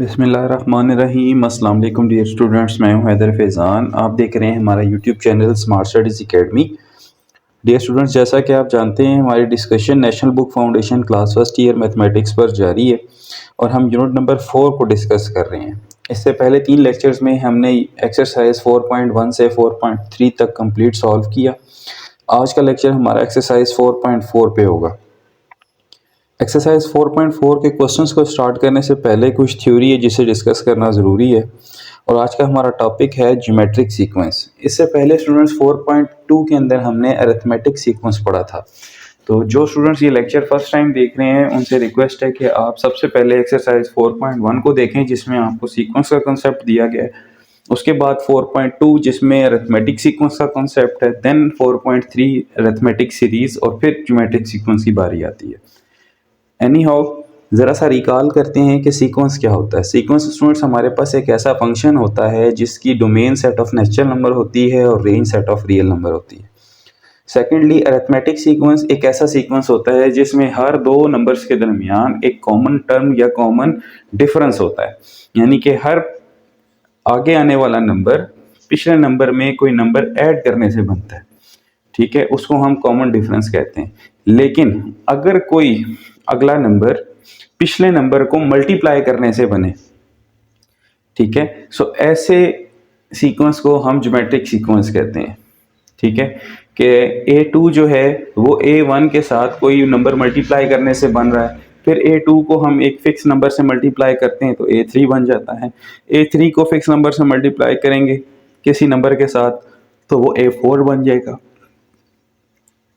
बिस्मिल्लाहिर्रहमानिर्रहीम। अस्सलाम वालेकुम डियर स्टूडेंट्स, मैं हूं हैदर फैज़ान। आप देख रहे हैं हमारा YouTube channel smart studies academy. Dear students, जैसा कि आप जानते हैं हमारी discussion national book foundation class first year mathematics पर जारी है और हम यूनिट नंबर 4 को डिस्कस कर रहे हैं। इससे पहले 3 लेक्चर्स में हमने एक्सरसाइज 4.1 से 4.3 तक कंप्लीट सॉल्व किया। आज का लेक्चर हमारा एक्सरसाइज 4.4 पे होगा। एक्सरसाइज 4.4 के क्वेश्चंस को स्टार्ट करने से पहले कुछ थ्योरी है जिसे डिस्कस करना ज़रूरी है और आज का हमारा टॉपिक है ज्योमेट्रिक सीक्वेंस। इससे पहले स्टूडेंट्स 4.2 के अंदर हमने अरिथमेटिक सीक्वेंस पढ़ा था। तो जो स्टूडेंट्स ये लेक्चर फर्स्ट टाइम देख रहे हैं उनसे रिक्वेस्ट है कि आप सबसे पहले एक्सरसाइज 4.1 को देखें जिसमें आपको सीक्वेंस का कंसेप्ट दिया गया है। उसके बाद 4.2 जिसमें अरिथमेटिक सीक्वेंस का कॉन्सेप्ट है, देन 4.3 अरिथमेटिक सीरीज और फिर ज्योमेट्रिक सीक्वेंस की बारी आती है। एनी हाउ, ज़रा सा रिकॉल करते हैं कि सीक्वेंस क्या होता है। सीक्वेंस स्टूडेंट्स हमारे पास एक ऐसा फंक्शन होता है जिसकी domain set of natural number होती है और range set of real number होती है। सेकेंडली, अरिथमेटिक सीक्वेंस एक ऐसा सीक्वेंस होता है जिसमें हर दो नंबर्स के दरमियान एक कॉमन टर्म या कॉमन डिफरेंस होता है, यानी कि हर आगे आने वाला नंबर पिछले नंबर में कोई नंबर ऐड करने से बनता है। ठीक है, उसको हम कॉमन डिफरेंस कहते हैं। लेकिन अगर कोई अगला नंबर पिछले नंबर को मल्टीप्लाई करने से बने, ठीक है, सो ऐसे सीक्वेंस को हम ज्योमेट्रिक सीक्वेंस कहते हैं। ठीक है, कि A2 जो है वो A1 के साथ कोई नंबर मल्टीप्लाई करने से बन रहा है, फिर A2 को हम एक फिक्स नंबर से मल्टीप्लाई करते हैं तो A3 बन जाता है। A3 को फिक्स नंबर से मल्टीप्लाई करेंगे किसी नंबर के साथ तो वो A4 बन जाएगा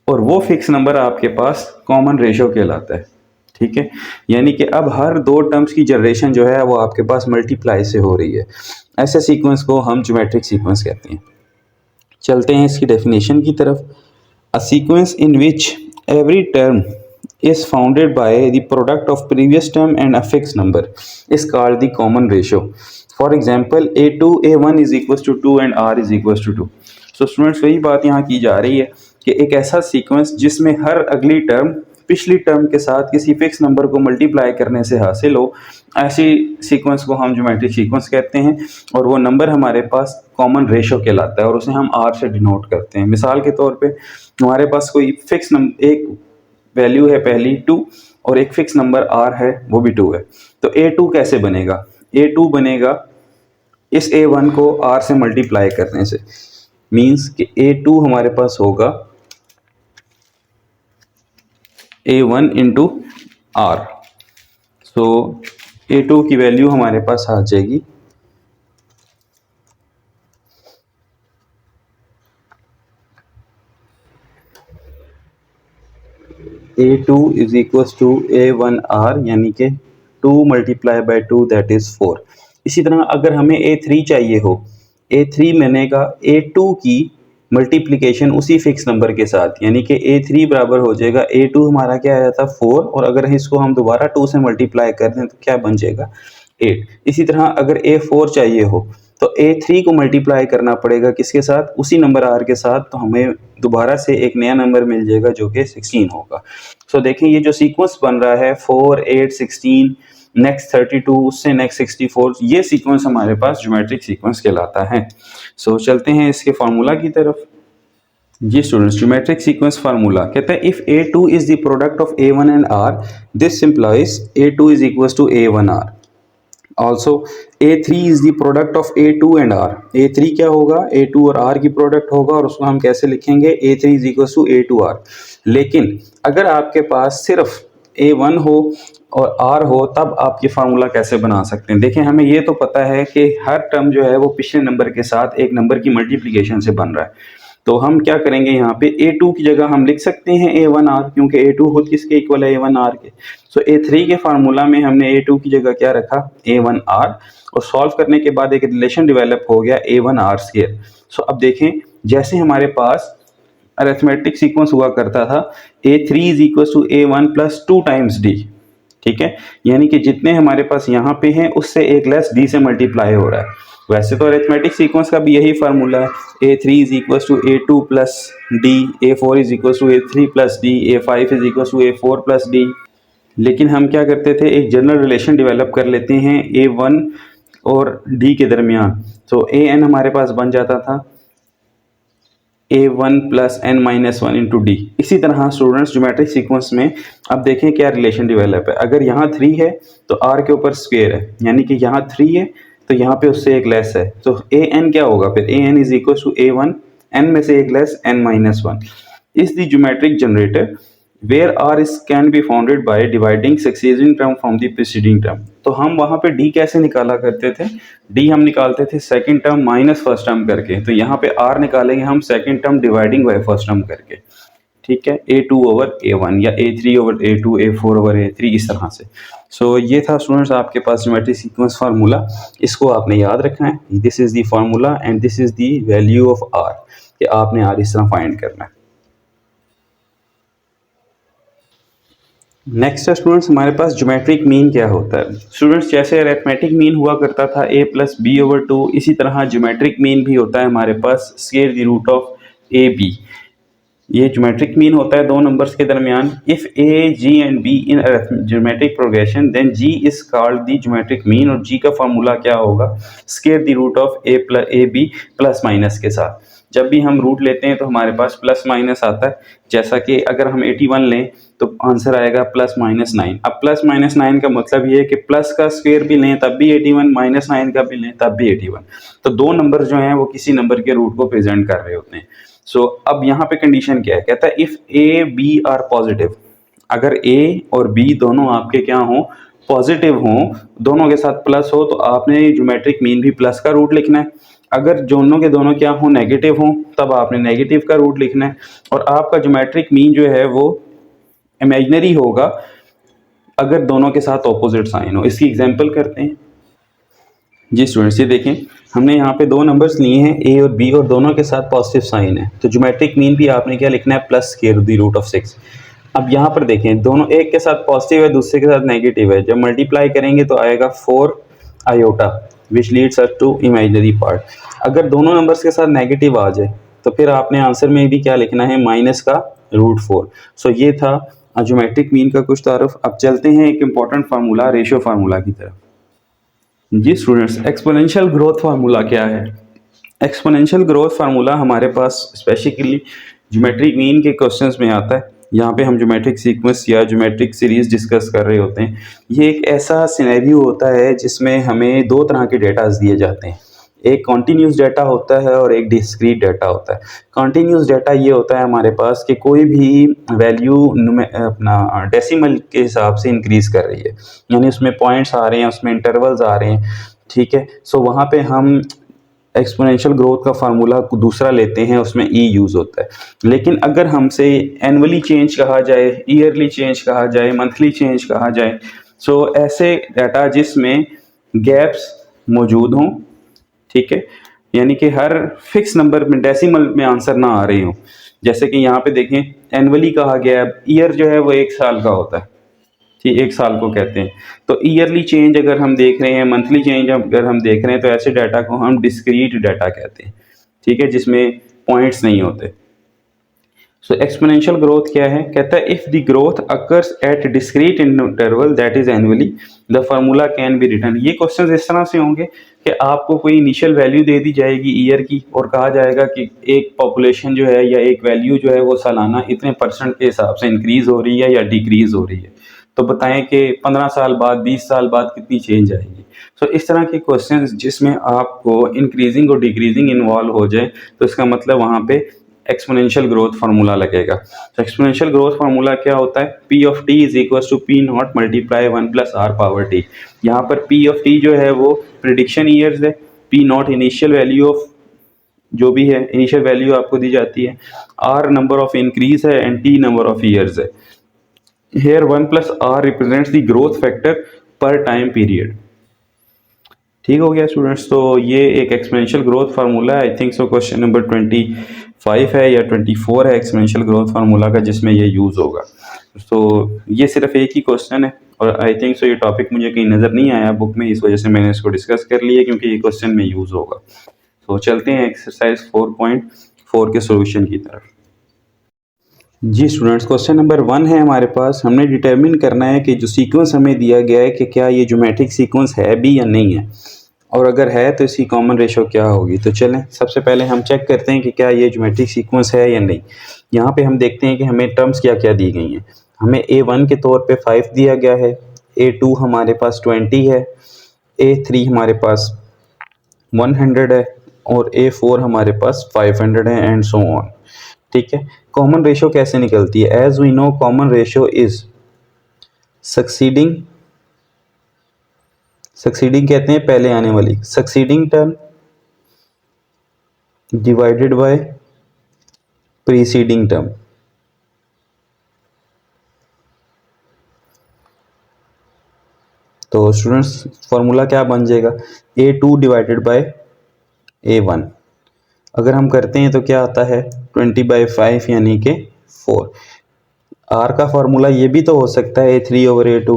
और वो फिक्स नंबर आपके पास कॉमन रेशो कहलाता है। ठीक है, यानी कि अब हर दो टर्म्स की जनरेशन जो है वो आपके पास मल्टीप्लाई से हो रही है। ऐसे सीक्वेंस को हम ज्योमेट्रिक सीक्वेंस कहते हैं। चलते हैं इसकी डेफिनेशन की तरफ। A sequence in which every term is founded by the product of previous term and a fixed number is called the common ratio. For example, A2 A1 is equals to 2 and R is equals to 2. So students, वही बात यहाँ की जा रही है कि एक ऐसा सीक्वेंस जिसमें हर अगली टर्म पिछली टर्म के साथ किसी फिक्स नंबर को मल्टीप्लाई करने से हासिल हो, ऐसी सीक्वेंस को हम ज्योमेट्रिक सीक्वेंस कहते हैं और वो नंबर हमारे पास कॉमन रेशो कहलाता है और उसे हम R से डिनोट करते हैं। मिसाल के तौर पे हमारे पास कोई फिक्स नंबर, एक वैल्यू है पहली 2 और एक फिक्स नंबर R है वो भी 2 है, तो A2 कैसे बनेगा? A2 बनेगा इस A1 को R से मल्टीप्लाई करने से, मींस कि A2 हमारे पास होगा A1 इंटू R। सो A2 की वैल्यू हमारे पास आ जाएगी A2 is equal to A1R, यानी कि 2 मल्टीप्लाई बाई 2 दैट इज 4। इसी तरह अगर हमें A3 चाहिए हो, A3 बनेगा A2 की मल्टीप्लिकेशन उसी फिक्स नंबर के साथ, यानी कि A3 बराबर हो जाएगा A2 हमारा क्या आया था 4 और अगर इसको हम दोबारा 2 से मल्टीप्लाई कर दें तो क्या बन जाएगा 8। इसी तरह अगर A4 चाहिए हो तो A3 को मल्टीप्लाई करना पड़ेगा किसके साथ? उसी नंबर R के साथ, तो हमें दोबारा से एक नया नंबर मिल जाएगा जो कि 16 होगा। सो देखें ये जो सीक्वेंस बन रहा है 4 8 16 नेक्स्ट 32 उससे नेक्स्ट 64, ये सीक्वेंस हमारे पास ज्योमेट्रिक सीक्वेंस कहलाता है। सो चलते हैं इसके फार्मूला की तरफ। जी स्टूडेंट्स, ज्योमेट्रिक सीक्वेंस फार्मूला कहता है if A2 is the product of A1 and R, this simplifies A2 is equal to A1R। Also A3 is the product of A2 and R। A3 क्या होगा? A2 और R की product होगा और उसको हम कैसे लिखेंगे? A3 is equal to A2R। लेकिन अगर आपके पास सिर्फ A1 हो और R हो तब आप ये फार्मूला कैसे बना सकते हैं? देखें, हमें ये तो पता है कि हर टर्म जो है वो पिछले नंबर के साथ एक नंबर की मल्टीप्लिकेशन से बन रहा है, तो हम क्या करेंगे यहाँ पे A2 की जगह हम लिख सकते हैं A1R, क्योंकि A2 खुद किसके इक्वल है? A1R के। सो A3 के फार्मूला में हमने A2 की जगह क्या रखा? A1R, और सॉल्व करने के बाद एक रिलेशन डेवलप हो गया A1R स्क्वायर। सो अब देखें, जैसे हमारे पास अरिथमेटिक सीक्वेंस हुआ करता था A3 is equal to A1 plus 2 times D। ठीक है, यानी कि जितने हमारे पास यहाँ पे हैं उससे एक लेस D से मल्टीप्लाई हो रहा है। वैसे तो अरिथमेटिक सीक्वेंस का भी यही फार्मूला है, A3 is equal to A2 plus D, A4 is equal to A3 plus D, A5 is equal to A4 plus D। लेकिन हम क्या करते थे, एक जनरल रिलेशन डेवलप कर लेते हैं A1 और D के दरमियान। तो AN हमारे पास बन जाता था A1 plus n minus one into D. इसी तरह स्टूडेंट्स ज्योमेट्रिक सीक्वेंस में अब देखें क्या रिलेशन डेवलप है। अगर यहाँ 3 है तो r के ऊपर स्क्वेयर है, यानी कि यहाँ 3 है तो यहाँ पे उससे एक लेस है, तो an क्या होगा फिर, an is equal to A1 n में से एक less n minus one is the geometric generator where R is can be founded by dividing successive term from the preceding term. तो हम वहां पे डी कैसे निकाला करते थे, डी हम निकालते थे second term minus first term करके। तो यहाँ पे आर निकालेंगे हम second term dividing by first term करके, ठीक है, A2 ओवर A1 या A3 over A2, A4 over A3, इस तरह से। सो ये था स्टूडेंट्स आपके पास ज्योमेट्रिक सीक्वेंस फार्मूला, इसको आपने याद रखना है। This is the formula and this is the value of R, कि आपने आर इस तरह फाइंड करना है। नेक्स्ट है स्टूडेंट्स हमारे पास ज्योमेट्रिक मीन क्या होता है। स्टूडेंट्स जैसे अरिथमेटिक मीन हुआ करता था a plus B over two, इसी तरह ज्योमेट्रिक मीन भी होता है हमारे पास square the root of A B. ये ज्योमेट्रिक मीन होता है दो नंबर्स के दरमियान। If A G and B in geometric progression then G is called the geometric mean, और जी का फॉर्मूला क्या होगा, square the root of A B plus minus के साथ। जब भी हम रूट लेते हैं तो हमारे पास प्लस माइनस आता है, जैसा कि अगर हम 81 लें तो आंसर आएगा प्लस माइनस 9। अब प्लस माइनस 9 का मतलब ये है कि प्लस का स्क्वायर भी लें तब भी 81, माइनस 9 का भी लें तब भी 81। तो दो नंबर जो हैं वो किसी नंबर के रूट को प्रेजेंट कर रहे होते हैं। सो अब यहाँ पे कंडीशन क्या है, कहता है if A B are positive, अगर ए और बी दोनों आपके क्या हों, पॉजिटिव हों, दोनों के साथ प्लस हो, तो आपने ज्योमेट्रिक मीन भी प्लस का रूट लिखना है। अगर दोनों के दोनों क्या हो, नेगेटिव हो, तब आपने नेगेटिव का रूट लिखना है। और आपका ज्योमेट्रिक मीन जो है वो इमेजिनरी होगा अगर दोनों के साथ ऑपोजिट साइन हो। इसकी एग्जांपल करते हैं जी स्टूडेंट्स। ये देखें हमने यहाँ पे दो नंबर्स लिए हैं ए और बी, और दोनों के साथ पॉजिटिव साइन है, तो ज्योमेट्रिक मीन भी आपने क्या लिखना है, plus square the root of 6। अब यहाँ पर देखें दोनों, एक के साथ पॉजिटिव है दूसरे के साथ नेगेटिव है, जब मल्टीप्लाई करेंगे तो आएगा 4 iota which leads us to imaginary part. अगर दोनों नंबर्स के साथ नेगेटिव आ जाए तो फिर आपने आंसर में भी क्या लिखना है, माइनस का रूट 4। सो ये था ज्योमेट्रिक मीन का कुछ तारुफ। अब चलते हैं एक इंपॉर्टेंट फार्मूला, रेशियो फार्मूला की तरफ। जी स्टूडेंट्स, एक्सपोनेंशियल ग्रोथ फार्मूला क्या है। एक्सपोनेंशियल ग्रोथ फार्मूला हमारे पास स्पेसिफिकली ज्योमेट्रिक मीन के क्वेश्चंस में आता है। यहाँ पे हम ज्योमेट्रिक सीक्वेंस या ज्योमेट्रिक सीरीज डिस्कस कर रहे होते हैं। ये एक ऐसा सिनेरियो होता है जिसमें हमें दो तरह के डेटास दिए जाते हैं, एक कॉन्टीन्यूस डाटा होता है और एक डिस्क्रीट डाटा होता है। कॉन्टीन्यूस डाटा ये होता है हमारे पास कि कोई भी वैल्यू अपना डेसिमल के हिसाब से इंक्रीज कर रही है, यानी उसमें पॉइंट्स आ रहे हैं, उसमें इंटरवल्स आ रहे हैं, ठीक है। सो वहाँ पे हम एक्सपोनेंशियल ग्रोथ का फार्मूला दूसरा लेते हैं, उसमें ई यूज़ होता है। लेकिन अगर हमसे एनुअली चेंज कहा जाए, ईयरली चेंज कहा जाए, मंथली चेंज कहा जाए, सो ऐसे डाटा जिसमें गैप्स मौजूद हों, ठीक है, यानी कि हर फिक्स नंबर में डेसिमल में आंसर ना आ रही हो। जैसे कि यहाँ पे देखें एनुअली कहा गया है, ईयर जो है वो एक साल का होता है, ठीक, एक साल को कहते हैं। तो ईयरली चेंज अगर हम देख रहे हैं, मंथली चेंज अगर हम देख रहे हैं, तो ऐसे डाटा को हम डिस्क्रीट डाटा कहते हैं, ठीक है, जिसमें पॉइंट्स नहीं होते। सो एक्सपोनेंशियल ग्रोथ क्या है, कहता है if the growth occurs at discrete interval that is annually the formula can be written. ये क्वेश्चंस इस तरह से होंगे कि आपको कोई इनिशियल वैल्यू दे दी जाएगी ईयर की, और कहा जाएगा कि एक पॉपुलेशन जो है या एक वैल्यू जो है वो सालाना इतने % के हिसाब से इंक्रीज हो रही है या डिक्रीज हो रही है। तो बताएं कि 15 साल बाद, 20 साल बाद कितनी चेंज आएगी। सो इस तरह के क्वेश्चंस जिसमें आपको इंक्रीजिंग और डिक्रीजिंग इन्वॉल्व हो जाए, तो इसका मतलब वहाँ पे एक्सपोनेंशियल ग्रोथ फार्मूला लगेगा। तो एक्सपोनेंशियल ग्रोथ फार्मूला क्या होता है, P of T is equal to P not multiply 1 plus R power T. यहाँ पर पी ऑफ टी जो है वो प्रिडिक्शन ईयर्स है, P not initial value of जो भी है, इनिशियल वैल्यू आपको दी जाती है, आर नंबर ऑफ इंक्रीज है and T number of years है। Here 1 plus R represents the growth factor per time period. ठीक हो गया स्टूडेंट्स। तो ये एक एक्सपोनेंशियल ग्रोथ फार्मूला है। I think so question number 25 है या 24 है एक्सपोनेंशियल ग्रोथ फार्मूला का, जिसमें ये यूज़ होगा। तो ये सिर्फ एक ही क्वेश्चन है, और आई थिंक सो ये टॉपिक मुझे कहीं नज़र नहीं आया बुक में, इस वजह से मैंने इसको डिस्कस कर लिया क्योंकि ये क्वेश्चन में यूज़ होगा। तो चलते हैं एक्सरसाइज 4.4 के सोल्यूशन की तरफ। जी स्टूडेंट्स, क्वेश्चन नंबर 1 है हमारे पास। हमने डिटरमिन करना है कि जो सीक्वेंस हमें दिया गया है कि क्या ये ज्योमेट्रिक सीक्वेंस है भी या नहीं है, और अगर है तो इसकी कॉमन रेशो क्या होगी। तो चलें सबसे पहले हम चेक करते हैं कि क्या ये ज्योमेट्रिक सीक्वेंस है या नहीं। यहाँ पे हम देखते हैं कि हमें टर्म्स क्या क्या दी गई हैं। हमें A1 के तौर पे 5 दिया गया है, A2 हमारे पास 20 है, A3 हमारे पास 100 है और A4 हमारे पास 500 है एंड सो ऑन। ठीक है, कॉमन रेशो कैसे निकलती है? As we know common ratio is succeeding, succeeding कहते हैं पहले आने वाली, succeeding term divided by preceding term. तो स्टूडेंट्स फॉर्मूला क्या बन जाएगा? A2 divided by A1। अगर हम करते हैं तो क्या आता है 20/5 यानी कि 4। R का फॉर्मूला ये भी तो हो सकता है A3/A2।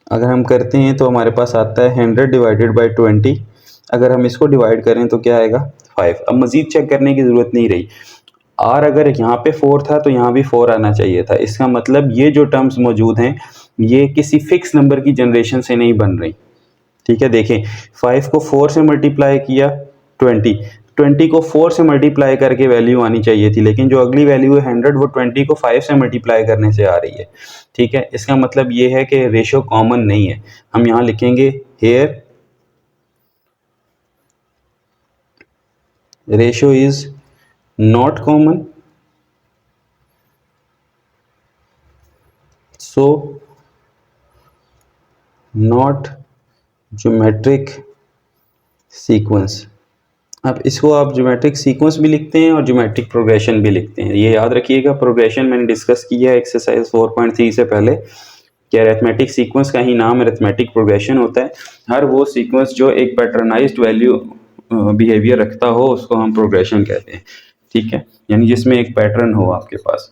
अगर हम करते हैं तो हमारे पास आता है 100 डिवाइडेड बाई 20। अगर हम इसको डिवाइड करें तो क्या आएगा 5। अब मज़ीद चेक करने की ज़रूरत नहीं रही। R अगर यहाँ पे 4 था तो यहाँ भी 4 आना चाहिए था। इसका मतलब ये जो टर्म्स मौजूद हैं ये किसी फिक्स नंबर की जनरेशन से नहीं बन रही। ठीक है, देखें 5 को 4 से मल्टीप्लाई किया 20, 20 को 4 से मल्टीप्लाई करके वैल्यू आनी चाहिए थी, लेकिन जो अगली वैल्यू है 100 वो 20 को 5 से मल्टीप्लाई करने से आ रही है। ठीक है, इसका मतलब ये है कि रेशो कॉमन नहीं है। हम यहाँ लिखेंगे here ratio is not common, so not geometric sequence. अब इसको आप ज्योमेट्रिक सीक्वेंस भी लिखते हैं और ज्योमेट्रिक प्रोग्रेशन भी लिखते हैं। ये याद रखिएगा, प्रोग्रेशन मैंने डिस्कस किया है एक्सरसाइज 4.3 से पहले कि अरिथमेटिक सीक्वेंस का ही नाम अरिथमेटिक प्रोग्रेशन होता है। हर वो सीक्वेंस जो एक पैटर्नाइज्ड वैल्यू बिहेवियर रखता हो उसको हम प्रोग्रेशन कहते हैं। ठीक है, यानी जिसमें एक पैटर्न हो आपके पास।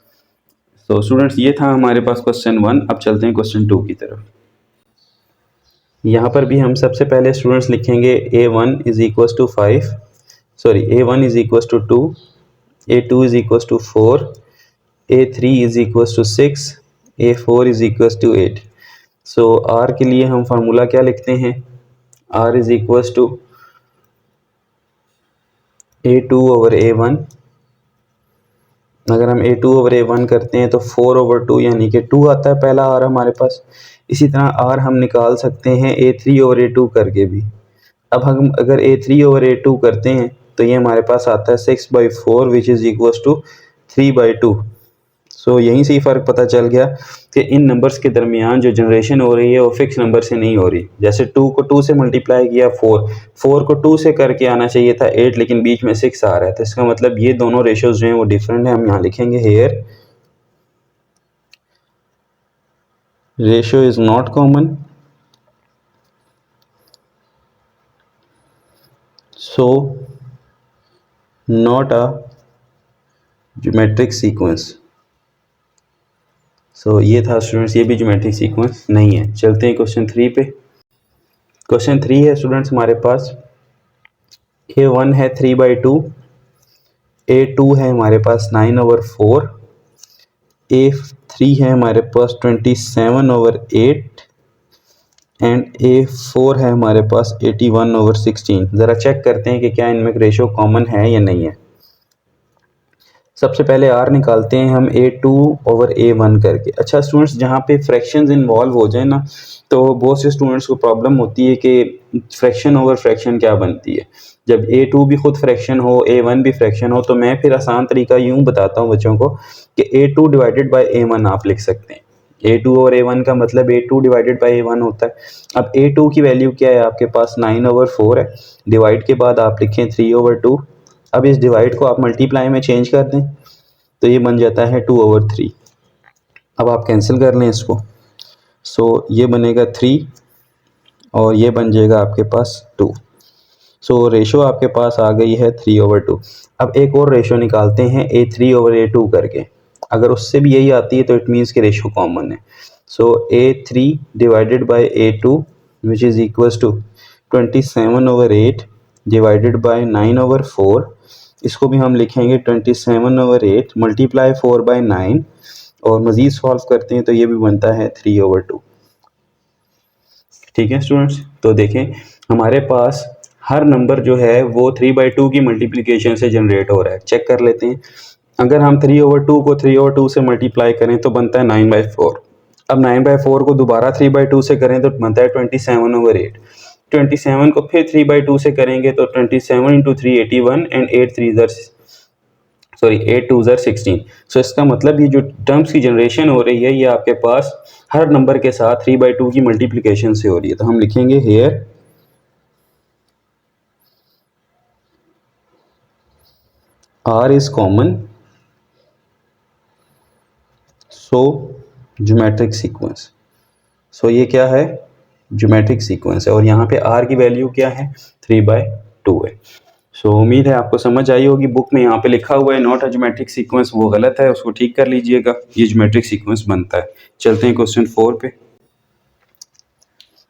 तो स्टूडेंट्स ये था हमारे पास क्वेश्चन 1। अब चलते हैं क्वेश्चन 2 की तरफ। यहाँ पर भी हम सबसे पहले स्टूडेंट्स लिखेंगे A1 is equal to 5, sorry A1 is equal to 2, A2 is equal to 4, A3 is equal to 6, A4 is equal to 8। So R के लिए हम फार्मूला क्या लिखते हैं? R is equal to A2/A1। अगर हम A2/A1 करते हैं तो 4/2 यानी कि 2 आता है पहला R हमारे पास। इसी तरह R हम निकाल सकते हैं A3/A2 करके भी। अब हम अगर A3/A2 करते हैं तो ये हमारे पास आता है 6/4 विच इज़ इक्वल टू 3/2। सो यहीं से ही फ़र्क पता चल गया कि इन नंबर्स के दरमियान जो जनरेशन हो रही है वो फिक्स नंबर से नहीं हो रही। जैसे 2 को 2 से मल्टीप्लाई किया 4, 4 को 2 से करके आना चाहिए था 8, लेकिन बीच में 6 आ रहा है। तो इसका मतलब ये दोनों रेशोज़ जो हैं वो डिफरेंट है। हम यहाँ लिखेंगे here ratio is not common, so not a geometric sequence। So ये था स्टूडेंट्स, ये भी ज्योमेट्रिक सीक्वेंस नहीं है। चलते हैं क्वेश्चन 3 पे। क्वेश्चन 3 है स्टूडेंट्स हमारे पास A1 है 3/2, A2 है हमारे पास 9/4, A3 है हमारे पास 27/8 एंड A4 है हमारे पास 81/16। ज़रा चेक करते हैं कि क्या इनमें रेशो कॉमन है या नहीं है। सबसे पहले R निकालते हैं हम A2/A1 करके। अच्छा स्टूडेंट्स, जहाँ पे फ्रैक्शंस इन्वॉल्व हो जाए ना तो बहुत से स्टूडेंट्स को प्रॉब्लम होती है कि फ्रैक्शन ओवर फ्रैक्शन क्या बनती है। जब A2 भी खुद फ्रैक्शन हो, A1 भी फ्रैक्शन हो, तो मैं फिर आसान तरीका यूँ बताता हूँ बच्चों को कि A2 डिवाइडेड बाई A1 आप लिख सकते हैं। A2 और A1 का मतलब A2 डिवाइडेड बाई A1 होता है। अब A2 की वैल्यू क्या है आपके पास 9/4 है, डिवाइड के बाद आप लिखें 3/2। अब इस डिवाइड को आप मल्टीप्लाई में चेंज कर दें तो ये बन जाता है 2/3। अब आप कैंसिल कर लें इसको, सो ये बनेगा 3 और ये बन जाएगा आपके पास 2। सो रेशो आपके पास आ गई है 3/2। अब एक और रेशो निकालते हैं A3/A2 करके। अगर उससे भी यही आती है तो इट मीन्स कि रेशो कॉमन है। So A3 divided by A2 which is equal to 27/8 divided by 9/4 इसको भी हम लिखेंगे 27/8 मल्टीप्लाई 4/9 और मज़ीद सॉल्व करते हैं तो ये भी बनता है 3/2। ठीक है स्टूडेंट्स, तो देखें हमारे पास हर नंबर जो है वो 3/2 की मल्टीप्लिकेशन से जनरेट हो रहा है। चेक कर लेते हैं, अगर हम 3/2 को 3/2 से मल्टीप्लाई करें तो बनता है 9/4। अब 9/4 को दोबारा 3/2 से करें तो बनता है 27/8। 27 को फिर 3/2 से करेंगे तो 27 इंटू 3 81 एंड 8 2 16। सो इसका मतलब ये जो टर्म्स की जनरेशन हो रही है ये आपके पास हर नंबर के साथ 3/2 की मल्टीप्लिकेशन से हो रही है। तो हम लिखेंगे here R is common, so geometric sequence. So ये क्या है, ज्योमेट्रिक सीक्वेंस है और यहाँ पे R की वैल्यू क्या है 3/2 है। सो उम्मीद है आपको समझ आई होगी। बुक में यहाँ पे लिखा हुआ है नॉट अ ज्योमेट्रिक सीक्वेंस, वो गलत है, उसको ठीक कर लीजिएगा, ये ज्योमेट्रिक सीक्वेंस बनता है। चलते हैं क्वेश्चन 4 पे।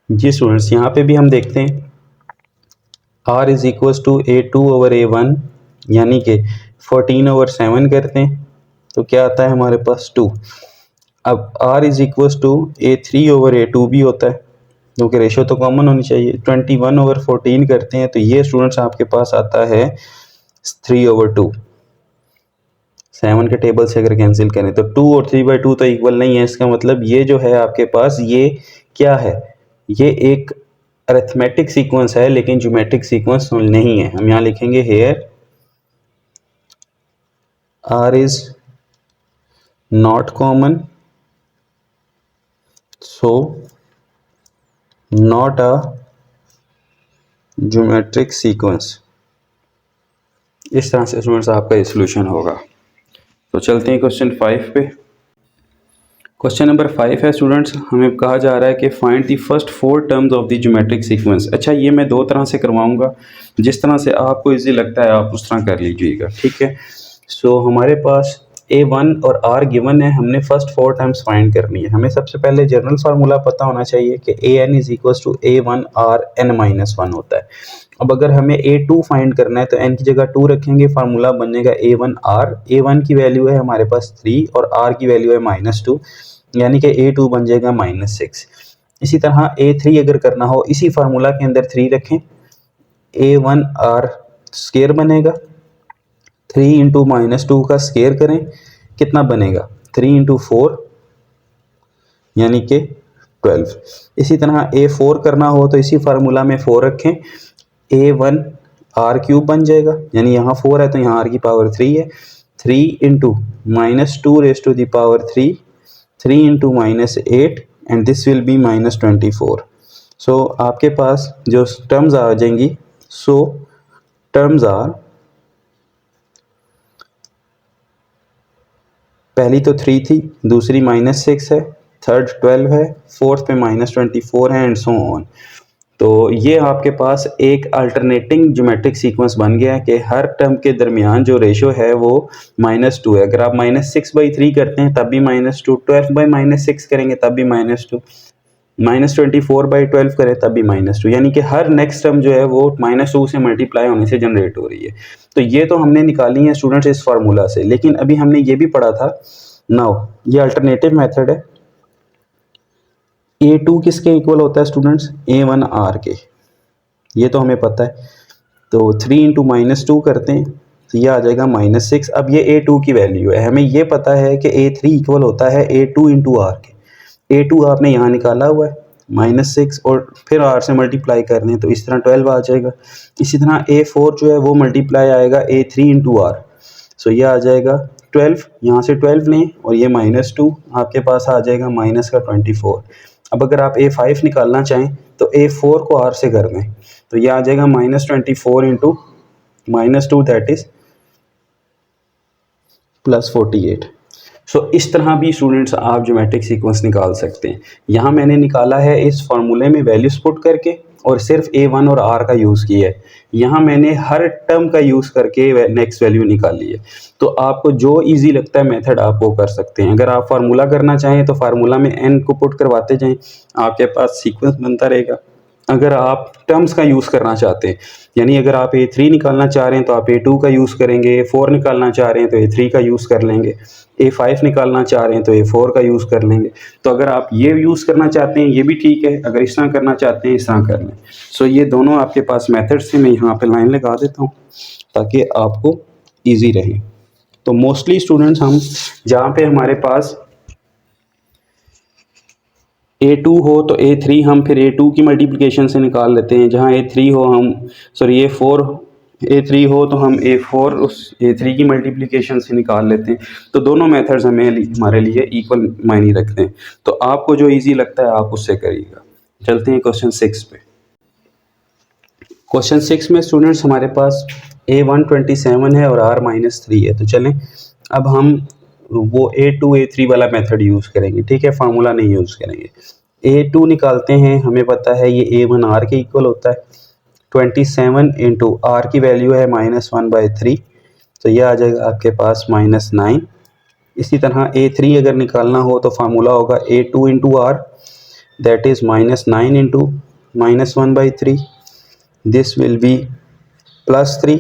जी स्टूडेंट्स, यहाँ पे भी हम देखते हैं R is equal to A2/A1 यानी कि 14/7 करते हैं तो क्या आता है हमारे पास 2। अब R is equal to A3/A2 भी होता है क्योंकि रेशियो तो कॉमन होनी चाहिए। 21/14 करते हैं तो ये स्टूडेंट्स आपके पास आता है 3/2। 7 के टेबल से अगर कैंसिल करें तो 2 और 3/2 तो इक्वल नहीं है। इसका मतलब ये जो है आपके पास ये क्या है, ये एक अरिथमेटिक सीक्वेंस है लेकिन ज्योमेट्रिक सीक्वेंस नहीं है। हम यहाँ लिखेंगे here R is not common, so not a geometric sequence. इस तरह से स्टूडेंट्स आपका ये सोल्यूशन होगा। तो चलते हैं क्वेश्चन 5 पे। क्वेश्चन नंबर 5 है स्टूडेंट्स, हमें कहा जा रहा है कि find the first 4 terms of the geometric sequence. अच्छा, ये मैं दो तरह से करवाऊंगा, जिस तरह से आपको इजी लगता है आप उस तरह कर लीजिएगा, ठीक है। सो हमारे पास A1 और R गिवन है, हमने फर्स्ट 4 टर्म्स फाइंड करनी है। हमें सबसे पहले जनरल फार्मूला पता होना चाहिए कि AN is equal to A1 R n-1 होता है। अब अगर हमें A2 फाइंड करना है तो n की जगह 2 रखेंगे, फार्मूला बनेगा A1 R। A1 की वैल्यू है हमारे पास 3 और R की वैल्यू है -2, यानी कि A2 बन जाएगा -6। इसी तरह A3 अगर करना हो इसी फार्मूला के अंदर 3 रखें, A1 R स्क्वायर बनेगा, 3 इंटू -2 का स्क्वायर करें कितना बनेगा 3 इंटू 4 यानी कि 12। इसी तरह A4 करना हो तो इसी फार्मूला में 4 रखें, A1 R क्यूब बन जाएगा, यानी यहाँ 4 है तो यहाँ R की पावर 3 है, 3 into -2 raise to the power 3, 3 into -8 and this will be -24। So आपके पास जो टर्म्स आ जाएंगी, सो टर्म्स आर, पहली तो 3 थी, दूसरी -6 है, थर्ड 12 है, फोर्थ पे -24 है एंड सो ऑन। तो ये आपके पास एक अल्टरनेटिंग ज्योमेट्रिक सीक्वेंस बन गया है कि हर टर्म के दरमियान जो रेशो है वो -2 है। अगर आप -6/3 करते हैं तब भी -2, 12/-6 करेंगे तब भी -2, -24/12 करें तब भी -2, यानी कि हर नेक्स्ट टर्म जो है वो -2 से मल्टीप्लाई होने से जनरेट हो रही है। तो ये तो हमने निकाली है स्टूडेंट्स इस फार्मूला से, लेकिन अभी हमने ये भी पढ़ा था, नाउ ये अल्टरनेटिव मेथड है। A2 किसके इक्वल होता है स्टूडेंट्स, A1 R के, ये तो हमें पता है। तो 3 इंटू -2 करते हैं तो ये आ जाएगा -6। अब ये A2 की वैल्यू है, हमें ये पता है कि A3 इक्वल होता है A2 इंटू R के। A2 आपने यहाँ निकाला हुआ है -6 और फिर R से मल्टीप्लाई कर दें तो इस तरह 12 आ जाएगा। इसी तरह A4 जो है वो मल्टीप्लाई आएगा A3 इंटू R, सो ये आ जाएगा 12, यहाँ से 12 लें और ये -2 आपके पास आ जाएगा -24। अब अगर आप A5 निकालना चाहें तो A4 को R से कर दें तो ये आ जाएगा -24 इंटू -2 दैट इज +48। सो इस तरह भी स्टूडेंट्स आप ज्योमेट्रिक सीक्वेंस निकाल सकते हैं। यहाँ मैंने निकाला है इस फार्मूले में वैल्यूज पुट करके और सिर्फ A1 और R का यूज़ किया है। यहाँ मैंने हर टर्म का यूज़ करके नेक्स्ट वैल्यू निकाली है। तो आपको जो इजी लगता है मेथड आप वो कर सकते हैं। अगर आप फार्मूला करना चाहें तो फार्मूला में n को पुट करवाते जाएं, आपके पास सीक्वेंस बनता रहेगा। अगर आप टर्म्स का यूज़ करना चाहते हैं, यानी अगर आप A3 निकालना चाह रहे हैं तो आप A2 का यूज़ करेंगे, A4 निकालना चाह रहे हैं तो A3 का यूज़ कर लेंगे, A5 निकालना चाह रहे हैं तो A4 का यूज़ कर लेंगे। तो अगर आप ये यूज़ करना चाहते हैं ये भी ठीक है, अगर इस तरह करना चाहते हैं इस तरह कर लें। सो ये दोनों आपके पास मेथड्स हैं, मैं यहाँ पे लाइन लगा देता हूँ ताकि आपको ईजी रहे। तो मोस्टली स्टूडेंट्स हम जहाँ पे हमारे पास A2 हो तो A3 हम फिर A2 की मल्टीप्लिकेशन से निकाल लेते हैं, जहाँ A3 हो हम सॉरी A4 A3 हो तो हम A4 उस A3 की मल्टीप्लिकेशन से निकाल लेते हैं। तो दोनों मेथड्स हमारे लिए इक्वल मायने रखते हैं। तो आपको जो इजी लगता है आप उससे करिएगा। चलते हैं क्वेश्चन 6 पे। क्वेश्चन 6 में स्टूडेंट्स हमारे पास A127 है और R-3 है। तो चलें अब हम वो A2 A3 वाला मेथड यूज़ करेंगे, ठीक है, फार्मूला नहीं यूज़ करेंगे। A2 निकालते हैं, हमें पता है ये A1R के इक्वल होता है। 27 इंटू R की वैल्यू है -1/3, तो ये आ जाएगा आपके पास -9। इसी तरह A3 अगर निकालना हो तो फार्मूला होगा A2 into R, that is -9 into -1/3, this will B +3।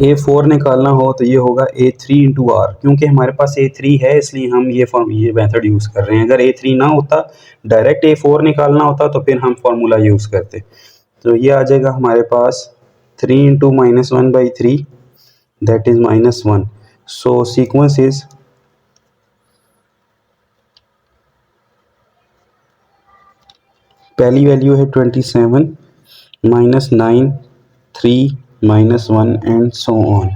A4 निकालना हो तो ये होगा A3 इंटू R, क्योंकि हमारे पास A3 है इसलिए हम ये मेथड यूज़ कर रहे हैं। अगर A3 ना होता, डायरेक्ट A4 निकालना होता तो फिर हम फार्मूला यूज़ करते। तो ये आ जाएगा हमारे पास 3 into -1/3, that is -1। So sequence is पहली वैल्यू है 27, -9, 3, -1 एंड सो ऑन।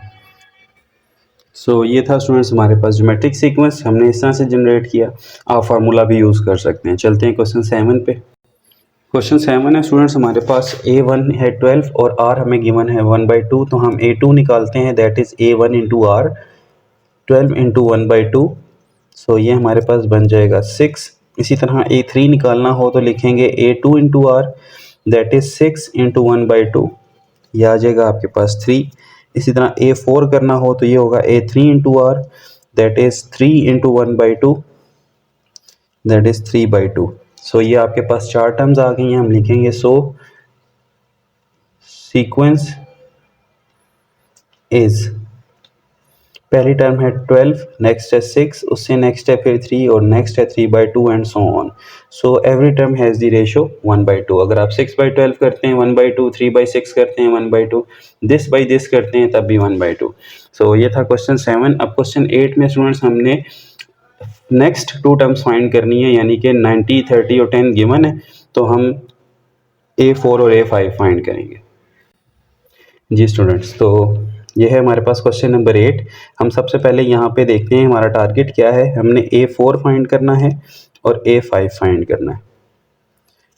सो ये था स्टूडेंट्स हमारे पास ज्योमेट्रिक सीक्वेंस, हमने इस तरह से जनरेट किया। आप फार्मूला भी यूज़ कर सकते हैं। चलते हैं क्वेश्चन 7 पे। क्वेश्चन 7 है स्टूडेंट्स हमारे पास A1 है 12 और R हमें गिवन है 1/2, तो हम A2 निकालते हैं, that is A1 into R, 12 into 1/2, सो ये हमारे पास बन जाएगा 6। इसी तरह A3 निकालना हो तो लिखेंगे A2 into R, that is 6 into 1/2, ये आ जाएगा आपके पास 3। इसी तरह A4 करना हो तो ये होगा A3 into R, that is 3 into 1/2, that is 3/2। सो ये आपके पास 4 टर्म्स आ गई हैं, हम लिखेंगे सो सीक्वेंस इज, पहली टर्म है 12, नेक्स्ट है 6, उससे नेक्स्ट है फिर 3 और नेक्स्ट है 3/2 and so on. So every term has the ratio 1/2। अगर आप 6/12 करते हैं 1/2, 3/6 करते हैं 1/2, दिस बाई दिस करते हैं तब भी 1/2। सो ये था क्वेश्चन 7। अब क्वेश्चन 8 में स्टूडेंट्स हमने नेक्स्ट 2 टर्म्स फाइंड करनी है, यानी कि 90, 30 और 10 गिवन है, तो हम A4 और A5 फाइंड करेंगे। जी स्टूडेंट्स, तो ये है हमारे पास क्वेश्चन नंबर 8। हम सबसे पहले यहाँ पे देखते हैं हमारा टारगेट क्या है। हमने A4 फाइंड करना है और A5 फाइंड करना है,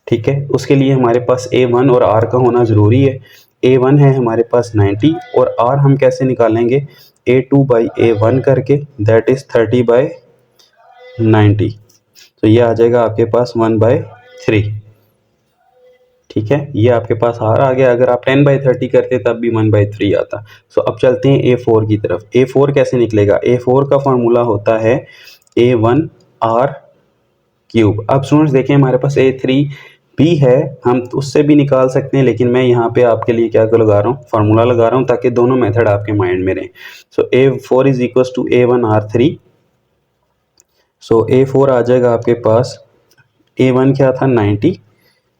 ठीक है। उसके लिए हमारे पास A1 और R का होना ज़रूरी है। A1 है हमारे पास 90 और R हम कैसे निकालेंगे, A2/A1 करके, दैट इज़ 30/90। तो ये आ जाएगा आपके पास 1/3, ठीक है। ये आपके पास R आ गया। अगर आप 10/30 करते तब भी 1/3 आता। सो अब चलते हैं A4 की तरफ। A4 कैसे निकलेगा, A4 का फार्मूला होता है A1R³। अब स्टूडेंट्स देखें हमारे पास A3 भी है, हम उससे भी निकाल सकते हैं, लेकिन मैं यहाँ पे आपके लिए क्या लगा रहा हूँ, फार्मूला लगा रहा हूँ ताकि दोनों मेथड आपके माइंड में रहें। So A4 is equal to A1R3। So A4 आ जाएगा आपके पास, A1 क्या था 90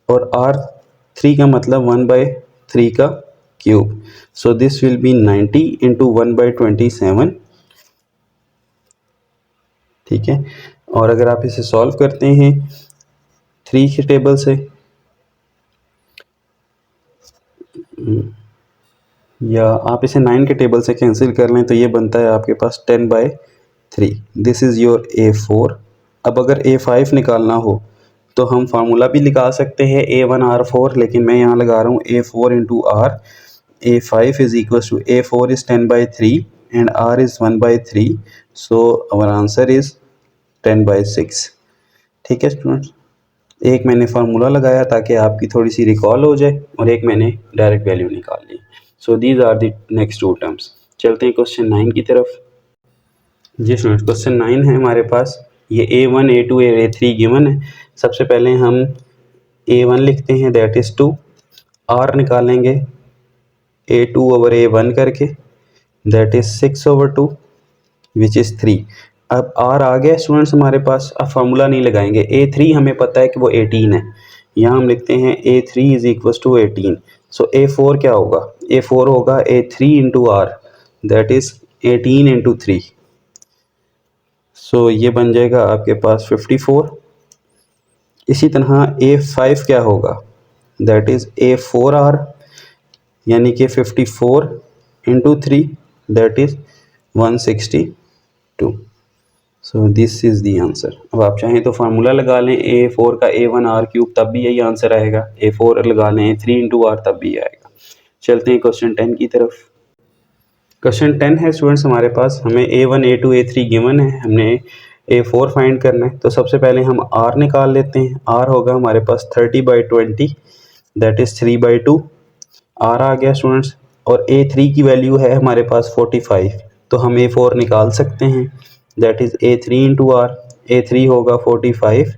और R3 का मतलब 1/3 का cube. So this will B 90 into 1/27, ठीक है। और अगर आप इसे सॉल्व करते हैं 3 के टेबल से या आप इसे 9 के टेबल से कैंसिल कर लें तो ये बनता है आपके पास 10/3। This is your A4। अब अगर A5 निकालना हो तो हम फार्मूला भी निकाल सकते हैं A1R4, लेकिन मैं यहाँ लगा रहा हूँ A4 into R। A5 is equal to A4 is 10/3 and R is 1/3, so our answer is 10/6, ठीक है स्टूडेंट्स। एक मैंने फार्मूला लगाया ताकि आपकी थोड़ी सी रिकॉल हो जाए और एक मैंने डायरेक्ट वैल्यू निकाल ली। So these are the next 2 terms. चलते हैं क्वेश्चन 9 की तरफ। जी स्टूडेंट्स, क्वेश्चन 9 है हमारे पास। ये A1, A2 A3 गिवन है। सबसे पहले हम A1 लिखते हैं, दैट इज़ 2। R निकालेंगे A2 ओवर A1 करके, that is 6 over 2 which is 3। अब R आ गया स्टूडेंट्स हमारे पास। अब फार्मूला नहीं लगाएंगे, A3 हमें पता है कि वो 18 है, यहाँ हम लिखते हैं A3 is equal to 18। So A4 क्या होगा, A4 होगा A3 into R, that is 18 into 3। So ये बन जाएगा आपके पास 54। इसी तरह A5 क्या होगा, दैट इज़ A4R, यानी कि 54 into 3, that is 162। So this is the answer. अब आप चाहें तो फार्मूला लगा लें A4 का A1R³ तब भी यही आंसर आएगा, A4 लगा लें A3 इंटू आर तब भी आएगा। चलते हैं क्वेश्चन 10 की तरफ। क्वेश्चन 10 है स्टूडेंट्स हमारे पास, हमें A1 A2 A3 गिवन है, हमने A4 फाइंड करना है। तो सबसे पहले हम R निकाल लेते हैं। R होगा हमारे पास 30/20, दैट इज़ 3/2। R आ गया स्टूडेंट्स, और A3 की वैल्यू है हमारे पास 45, तो हम A4 निकाल सकते हैं, that is A3 into are. A3 होगा 45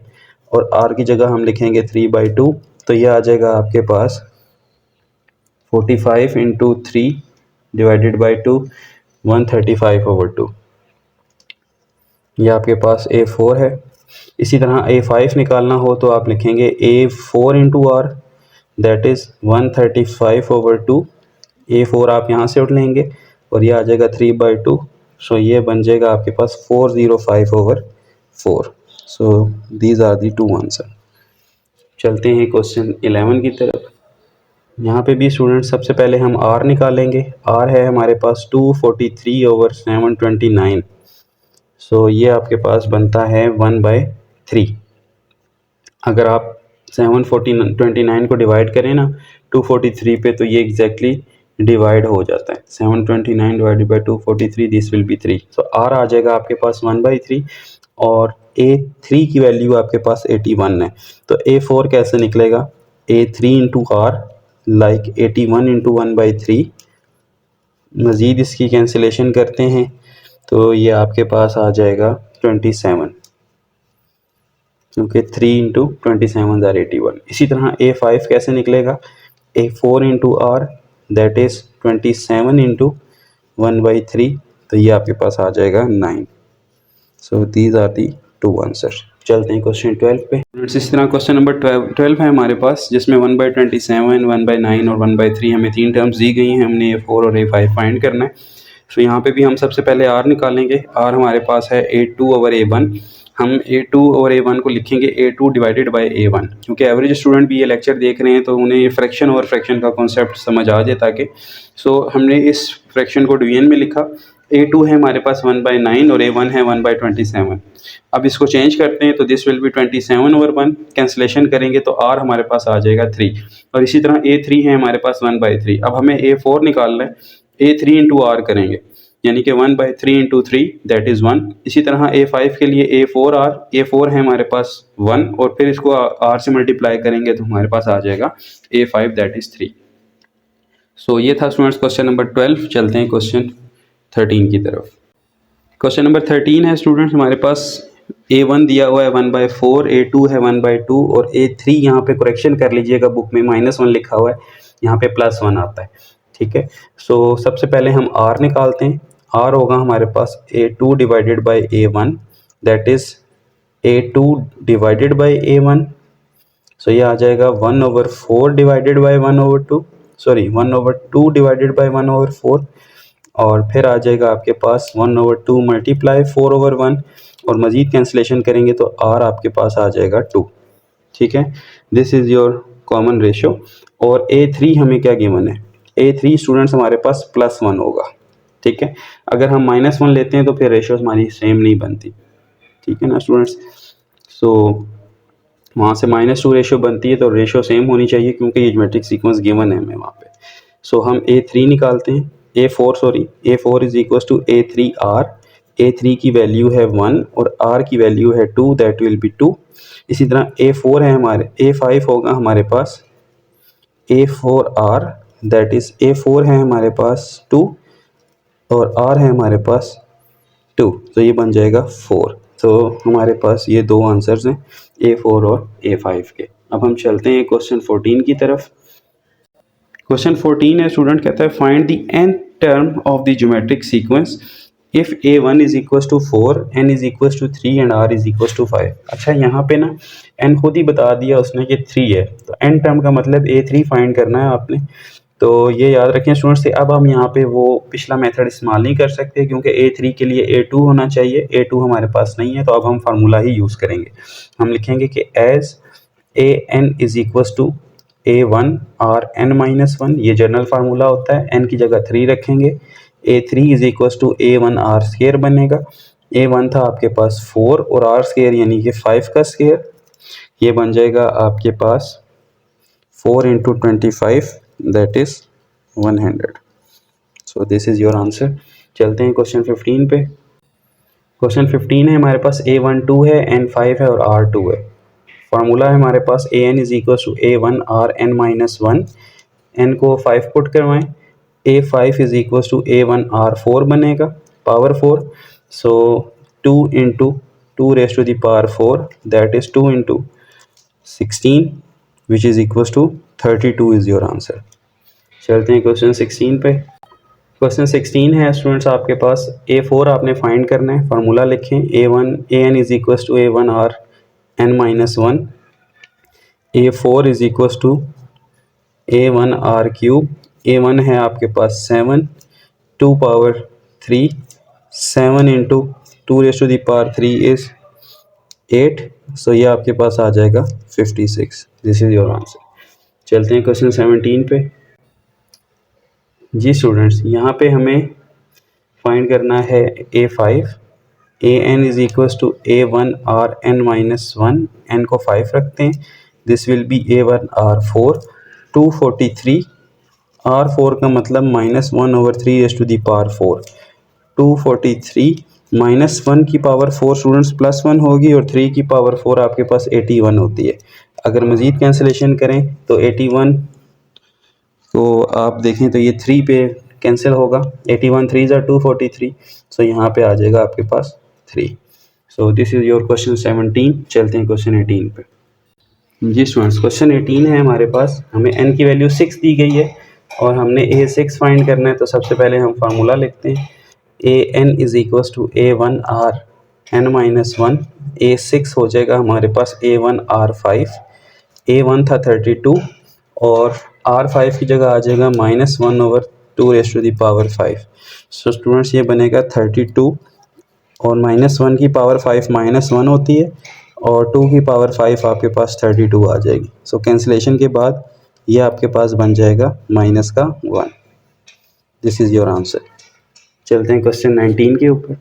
और R की जगह हम लिखेंगे 3/2, तो ये आ जाएगा आपके पास 45 इंटू 3 डिवाइडेड बाई 2, 135 ओवर 2। ये आपके पास A4 है। इसी तरह A5 निकालना हो तो आप लिखेंगे A4 into R, that is 135 over 2। A4 आप यहाँ से उठ लेंगे और ये आ जाएगा 3/2। सो ये बन जाएगा आपके पास 405 over 4। So these are the two answer. चलते हैं क्वेश्चन 11 की तरफ। यहाँ पे भी स्टूडेंट सबसे पहले हम R निकालेंगे। R है हमारे पास 243 ओवर 729। सो ये आपके पास बनता है 1/3। अगर आप 729 को डिवाइड करें ना 243 पे, तो ये एग्जैक्टली डिवाइड हो जाता है। 729 divided by 243, this will B 3। So R आ जाएगा आपके पास 1/3 और A3 की वैल्यू आपके पास 81 है। तो A4 कैसे निकलेगा, A3 into are like 81 into 1/3। मज़ीद इसकी कैंसिलेशन करते हैं तो ये आपके पास आ जाएगा 27, क्योंकि 3 इंटू 27 आर 81। इसी तरह A5 कैसे निकलेगा, A4 into R, that is 27 into 1/3, तो ये आपके पास आ जाएगा 9। So these are the two answer. चलते हैं क्वेश्चन 12 पे। इस तरह क्वेश्चन नंबर 12 है हमारे पास, जिसमें 1/27, 1/9 और 1/3 हमें तीन टर्म्स दी गई हैं। हमने A4 और A5 फाइंड करना है। सो यहाँ पे भी हम सबसे पहले R निकालेंगे। R हमारे पास है A2 ओवर A1। हम A2 ओवर A1 को लिखेंगे A2 डिवाइडेड बाई A1, क्योंकि एवरेज स्टूडेंट भी ये लेक्चर देख रहे हैं तो उन्हें फ्रैक्शन और फ्रैक्शन का कॉन्सेप्ट समझ आ जाए ताकि। सो हमने इस फ्रैक्शन को डिवीजन में लिखा। A2 है हमारे पास 1/9 और A1 है 1/27। अब इसको चेंज करते हैं तो this will B 27 over 1। Cancellation करेंगे तो R हमारे पास आ जाएगा 3, और इसी तरह A3 है हमारे पास 1/3। अब हमें A4 निकालना है। A3 इंटू आर करेंगे, यानी कि 1/3 इंटू 3 दैट इज़ 1। इसी तरह A5 के लिए A4R, A4 है हमारे पास 1 और फिर इसको R से मल्टीप्लाई करेंगे तो हमारे पास आ जाएगा A5 दैट इज़ 3। सो ये था स्टूडेंट्स क्वेश्चन नंबर 12। चलते हैं क्वेश्चन 13 की तरफ। क्वेश्चन नंबर 13 है स्टूडेंट्स हमारे पास, A1 दिया हुआ है 1/4, A2 है 1/2 और A3 यहाँ पे करेक्शन कर लीजिएगा, बुक में -1 लिखा हुआ है, यहाँ पे +1 आता है। ठीक है, सो सबसे पहले हम R निकालते हैं। R होगा हमारे पास A2 divided by A1, that is A2 divided by A1। सो ये आ जाएगा 1/4 divided by 1/2, sorry 1/2 divided by 1/4, और फिर आ जाएगा आपके पास 1/2 मल्टीप्लाई 4/1, और मज़ीद कैंसिलेशन करेंगे तो R आपके पास आ जाएगा 2। ठीक है, this is your common ratio. और A3 हमें क्या गिवन है, A3 स्टूडेंट्स हमारे पास +1 होगा। ठीक है, अगर हम -1 लेते हैं तो फिर रेशो हमारी सेम नहीं बनती। ठीक है ना स्टूडेंट्स, सो वहाँ से -2 रेशो बनती है तो रेशो सेम होनी चाहिए, क्योंकि ये ज्योमेट्रिक सीक्वेंस गिवन है हमें वहाँ पे। सो हम A3 निकालते हैं, A4 is equal to A3R। A3 की वैल्यू है 1 और R की वैल्यू है 2, दैट विल बी 2। इसी तरह A4 है हमारे, A5 होगा हमारे पास A4R, दैट इज़ A4 है हमारे पास 2 और R है हमारे पास 2, तो ये बन जाएगा 4। तो हमारे पास ये दो आंसर्स हैं A4 और A5 के। अब हम चलते हैं क्वेश्चन 14 की तरफ। क्वेश्चन 14 है, स्टूडेंट कहता है find the nth term of the geometric sequence if a1 is equal to 4, n is equal to 3 and r is equal to 5। अच्छा, यहाँ पे ना n खुद ही बता दिया उसने कि 3 है, तो n टर्म का मतलब a3 फाइंड करना है आपने। तो ये याद रखें स्टूडेंट्स से। अब हम यहाँ पे वो पिछला मेथड इस्तेमाल नहीं कर सकते क्योंकि a3 के लिए a2 होना चाहिए, a2 हमारे पास नहीं है, तो अब हम फार्मूला ही यूज़ करेंगे। हम लिखेंगे कि as an is equal to a1 और n-1, ये जनरल फार्मूला होता है। n की जगह 3 रखेंगे, a3 is equal to a1 r square बनेगा। a1 था आपके पास 4 और r स्केयर यानी कि 5 का स्केयर, ये बन जाएगा आपके पास 4 into 25 that is 100। So this is your answer. चलते हैं क्वेश्चन 15 पे। क्वेश्चन 15 है, हमारे पास a1 2 है, n 5 है और r 2 है। फार्मूला है हमारे पास an is equal to a1 r n-1, n को 5 पुट करवाएं, a5 is equal to a1 r 4 बनेगा, power 4। So 2 into 2 raise to the power 4 that is 2 into 16 which is equal to 32 is your answer. चलते हैं question 16 पे। Question 16 है students आपके पास a4 आपने find करना है। फार्मूला लिखें an is equal to a1 r n-1, a4 is equal to a1 r cube, a1 है आपके पास 7, 2 power 3, 7 into 2 raise to the power 3 is 8। So ये आपके पास आ जाएगा 56। This is your answer. चलते हैं क्वेश्चन 17 पे। जी स्टूडेंट्स, यहाँ पे हमें फाइंड करना है a5, an is equal to a1 r n-1, n को 5 रखते हैं, this will be a1 r 4, 243, r 4 का मतलब -1/3 रेज टू दी पावर 4, 243 -1 की पावर 4 स्टूडेंट्स +1 होगी और 3 की पावर 4 आपके पास 81 होती है। अगर मज़ीद कैंसिलेशन करें तो 81 को आप देखें तो ये 3 पे कैंसिल होगा, 81 3 ज़ा 243, सो यहाँ पे आ जाएगा आपके पास 3। So this is your question 17। चलते हैं क्वेश्चन 18 पे। जी स्टूडेंट्स, क्वेश्चन 18 है हमारे पास, हमें n की वैल्यू 6 दी गई है और हमने a6 फाइंड करना है। तो सबसे पहले हम फार्मूला लिखते हैं an is equal to a1 r n-1, a6 हो जाएगा हमारे पास a1 r5, a1 था 32 और r5 की जगह आ जाएगा -1/2 raise to the power 5। So students ये बनेगा 32 और -1 की पावर 5 -1 होती है और 2 की पावर 5 आपके पास 32 आ जाएगी। सो कैंसिलेशन के बाद ये आपके पास बन जाएगा -1। This is your answer. चलते हैं क्वेश्चन 19 के ऊपर।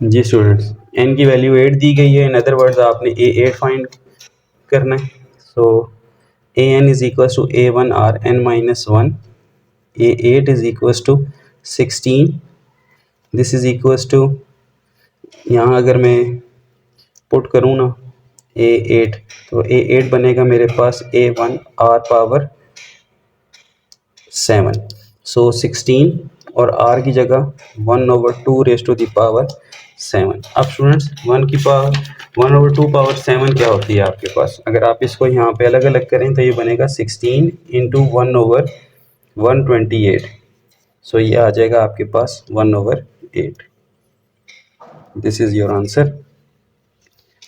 जी स्टूडेंट्स, n की वैल्यू 8 दी गई है, इन अदर वर्ड्स आपने a8 फाइंड करना है। So an is equal to a1 r n-1, a8 is equal to 16, this is equal to, यहाँ अगर मैं पुट करूँ ना a8, तो a8 बनेगा मेरे पास a1 r पावर 7, सो 16 और r की जगह 1/2 रेज टू द पावर 7। अब स्टूडेंट्स 1/2 पावर 7 क्या होती है आपके पास? अगर आप इसको यहाँ पे अलग अलग करें तो ये बनेगा 16 इंटू 1/128, सो ये आ जाएगा आपके पास 1/8। This is your answer.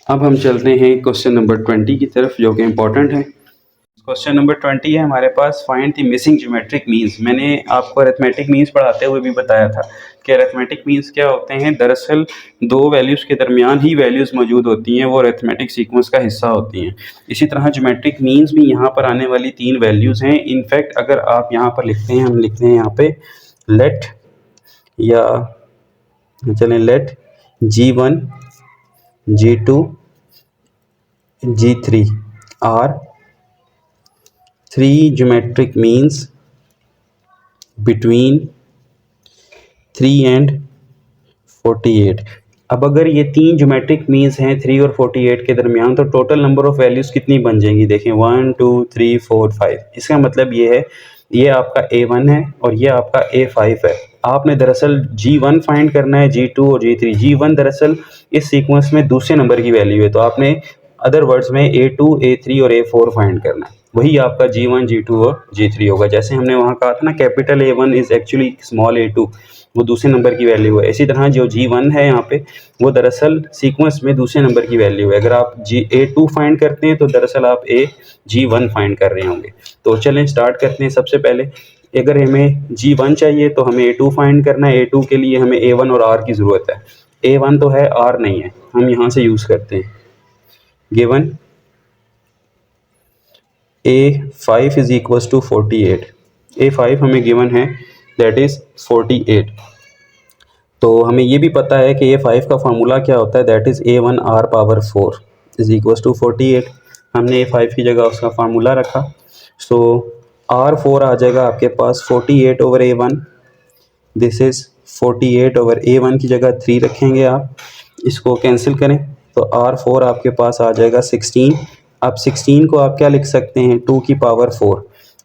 अब हम चलते हैं क्वेश्चन नंबर 20 की तरफ, जो कि इम्पोर्टेंट है। क्वेश्चन नंबर 20 है हमारे पास, find the missing geometric means. मैंने आपको अरिथमेटिक मीन्स पढ़ाते हुए भी बताया था कि अरिथमेटिक मीन्स क्या होते हैं। दरअसल दो वैल्यूज़ के दरमियान ही वैल्यूज़ मौजूद होती हैं, वो अरिथमेटिक सीक्वेंस का हिस्सा होती हैं। इसी तरह ज्योमेट्रिक मीन्स भी यहाँ पर आने वाली 3 वैल्यूज़ हैं। इनफैक्ट अगर आप यहाँ पर लिखते हैं, हम लिखते हैं यहाँ पे लेट, या चलें late G1 G2 G3 are 3 geometric means between 3 and 48। अब अगर ये 3 ज्योमेट्रिक मीन्स हैं 3 और 48 के दरमियान, तो टोटल नंबर ऑफ वैल्यूज़ कितनी बन जाएंगी? देखें 1 2 3 4 5। इसका मतलब ये है, ये आपका A1 है और ये आपका A5 है। आपने दरअसल G1 फाइंड करना है, G2 और G3। G1 दरअसल इस सीक्वेंस में दूसरे नंबर की वैल्यू है, तो आपने अदर वर्ड्स में A2, A3 और A4 फाइंड करना है, वही आपका G1, G2 और G3 होगा। जैसे हमने वहाँ कहा था ना capital A1 is actually small A2, वो दूसरे नंबर की वैल्यू है। इसी तरह जो G1 है यहाँ पे वो दरअसल सीक्वेंस में दूसरे नंबर की वैल्यू है। अगर आप A2 फाइंड करते हैं तो दरअसल आप G1 फाइंड कर रहे होंगे। तो चलें स्टार्ट करते हैं। सबसे पहले अगर हमें G1 चाहिए तो हमें A2 फाइंड करना है। A2 के लिए हमें A1 और R की ज़रूरत है। A1 तो है, R नहीं है, हम यहाँ से यूज़ करते हैं। Given A5 is equals to 48। A5 हमें गिवन है दैट इज़ 48। तो हमें ये भी पता है कि A5 का फार्मूला क्या होता है, that is A1 R power 4 is equals to 48। हमने A5 की जगह उसका फार्मूला रखा। सो R4 आ जाएगा आपके पास 48 over A1। This is 48 over A1 की जगह 3 रखेंगे आप, इसको कैंसिल करें तो R4 आपके पास आ जाएगा 16। अब 16 को आप क्या लिख सकते हैं, 2 की पावर 4।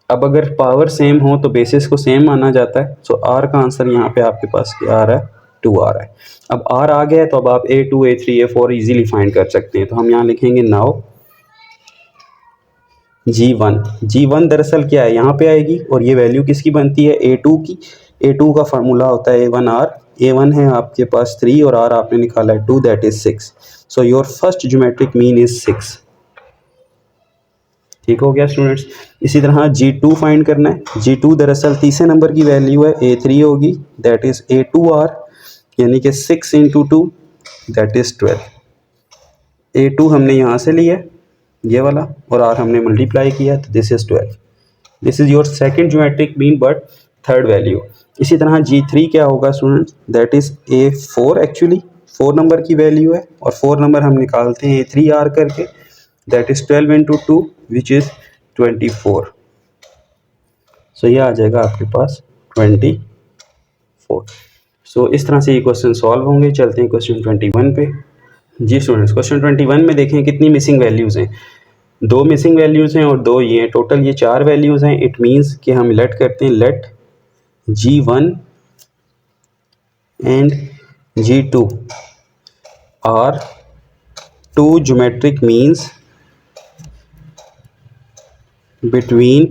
अब अगर पावर सेम हो तो बेसिस को सेम माना जाता है। सो R का आंसर यहाँ पे आपके पास क्या आ रहा है, 2 आ रहा है। अब R आ गया है तो अब आप A2, A3, A4 easily find कर सकते हैं। तो हम यहाँ लिखेंगे नाउ G1 दरअसल क्या है, यहाँ पे आएगी और ये वैल्यू किसकी बनती है, A2 की। A2 का फार्मूला होता है A1R। A1 है आपके पास 3 और R आपने निकाला है 2, that is 6। So your first geometric mean is 6। ठीक हो गया स्टूडेंट्स। इसी तरह G2 फाइंड करना है। G2 दरअसल तीसरे नंबर की वैल्यू है, A3 होगी, दैट इज A2R, यानी कि 6 इंटू 2 दैट इज 12। A2 हमने यहाँ से लिया ये वाला और R हमने मल्टीप्लाई किया तो this is 12। This is your second geometric mean but third value. इसी तरह G3 क्या होगा students, that is A4, actually 4 number की वैल्यू है और 4 नंबर हम निकालते हैं A3R करके, that is 12 into 2 which is 24। सो ये आ जाएगा आपके पास 24। सो इस तरह से ये क्वेश्चन सॉल्व होंगे। चलते हैं क्वेश्चन 21 पे। जी स्टूडेंट्स, क्वेश्चन 21 में देखें कितनी मिसिंग वैल्यूज़ हैं। 2 मिसिंग वैल्यूज़ हैं और 2 ये हैं, टोटल ये 4 वैल्यूज़ हैं। इट मीन्स कि हम लेट करते हैं, let G1 and G2 are 2 geometric means between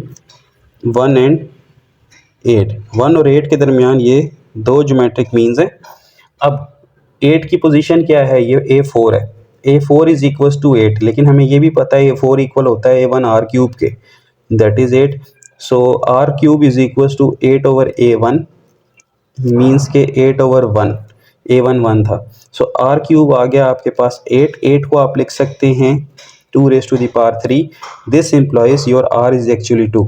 1 and 8। 1 और 8 के दरमियान ये 2 ज्योमेट्रिक मीन्स हैं। अब 8 की पोजीशन क्या है, ये A4 है। A4 इज इक्वल्स टू 8, लेकिन हमें ये भी पता है A4 इक्वल होता है A1 R क्यूब के, that is 8। So R cube is equals to 8 over A1 means के 8 ओवर 1, A1 1 था। सो R क्यूब आ गया आपके पास 8 को आप लिख सकते हैं 2 raise to the power 3। This implies your R is actually 2।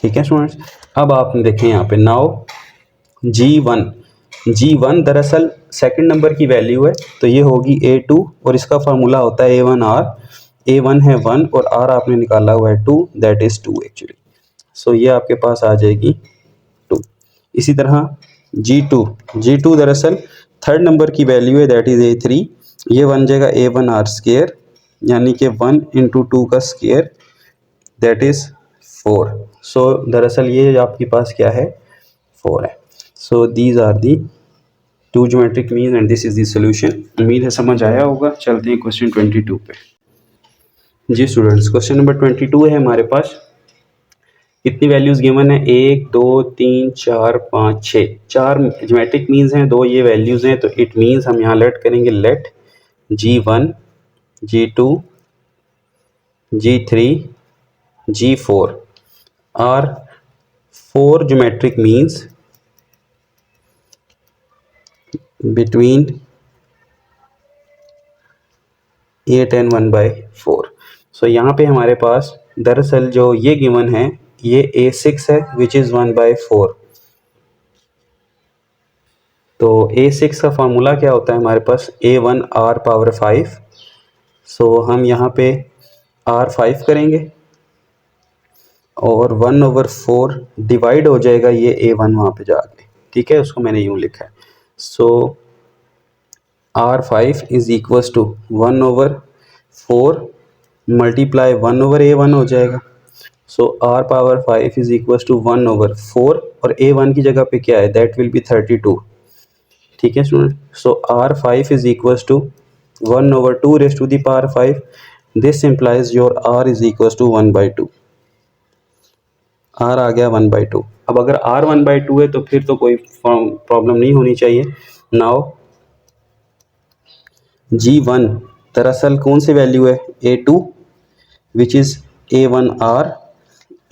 ठीक है स्टूडेंट्स। अब आपने देखें यहाँ पे नाउ G1 दरअसल सेकंड नंबर की वैल्यू है तो ये होगी A2 और इसका फार्मूला होता है A1R। A1 है 1 और R आपने निकाला हुआ है 2, दैट इज 2 एक्चुअली। सो ये आपके पास आ जाएगी 2। इसी तरह G2 दरअसल थर्ड नंबर की वैल्यू है, दैट इज A3। ये बन जाएगा A1R स्केयर, यानी कि 1 इंटू 2 का स्केयर, दैट इज 4। सो दरअसल ये आपके पास क्या है, 4 है। So these are the 2 geometric mean and this is the solution. उम्मीद है समझ आया होगा। चलते हैं क्वेश्चन 22 पे। जी स्टूडेंट्स, क्वेश्चन नंबर 22 है हमारे पास। कितनी वैल्यूज़ गिवन है, 1 2 3 4 5 6। 4 ज्योमेट्रिक मीन्स हैं, 2 ये वैल्यूज़ हैं। तो इट मीन्स हम यहाँ लेट करेंगे, let G1 G2 G3 G4 are 4 geometric means between 8 and 1/4। So यहाँ पे हमारे पास दरअसल जो ये गिवन है ये A6 है विच इज़ 1/4। तो A6 का फार्मूला क्या होता है हमारे पास, A1 R पावर 5। सो हम यहाँ पे R5 करेंगे और 1/4 डिवाइड हो जाएगा ये A1 वहाँ पे जाके, ठीक है, उसको मैंने यूँ लिखा है। So R5 is equals to 1/4 multiply 1/A1 हो जाएगा। So R power 5 is equals to 1/4 और A1 की जगह पे क्या है, दैट विल बी 32। ठीक है student. So R5 is equals to 1/2 raised to the power 5. This implies your r is equals to 1/2. r आ गया 1/2. अब अगर r 1/2 है तो फिर तो कोई प्रॉब्लम नहीं होनी चाहिए. नाउ g1 दरअसल कौन सी वैल्यू है, a2 which is a1r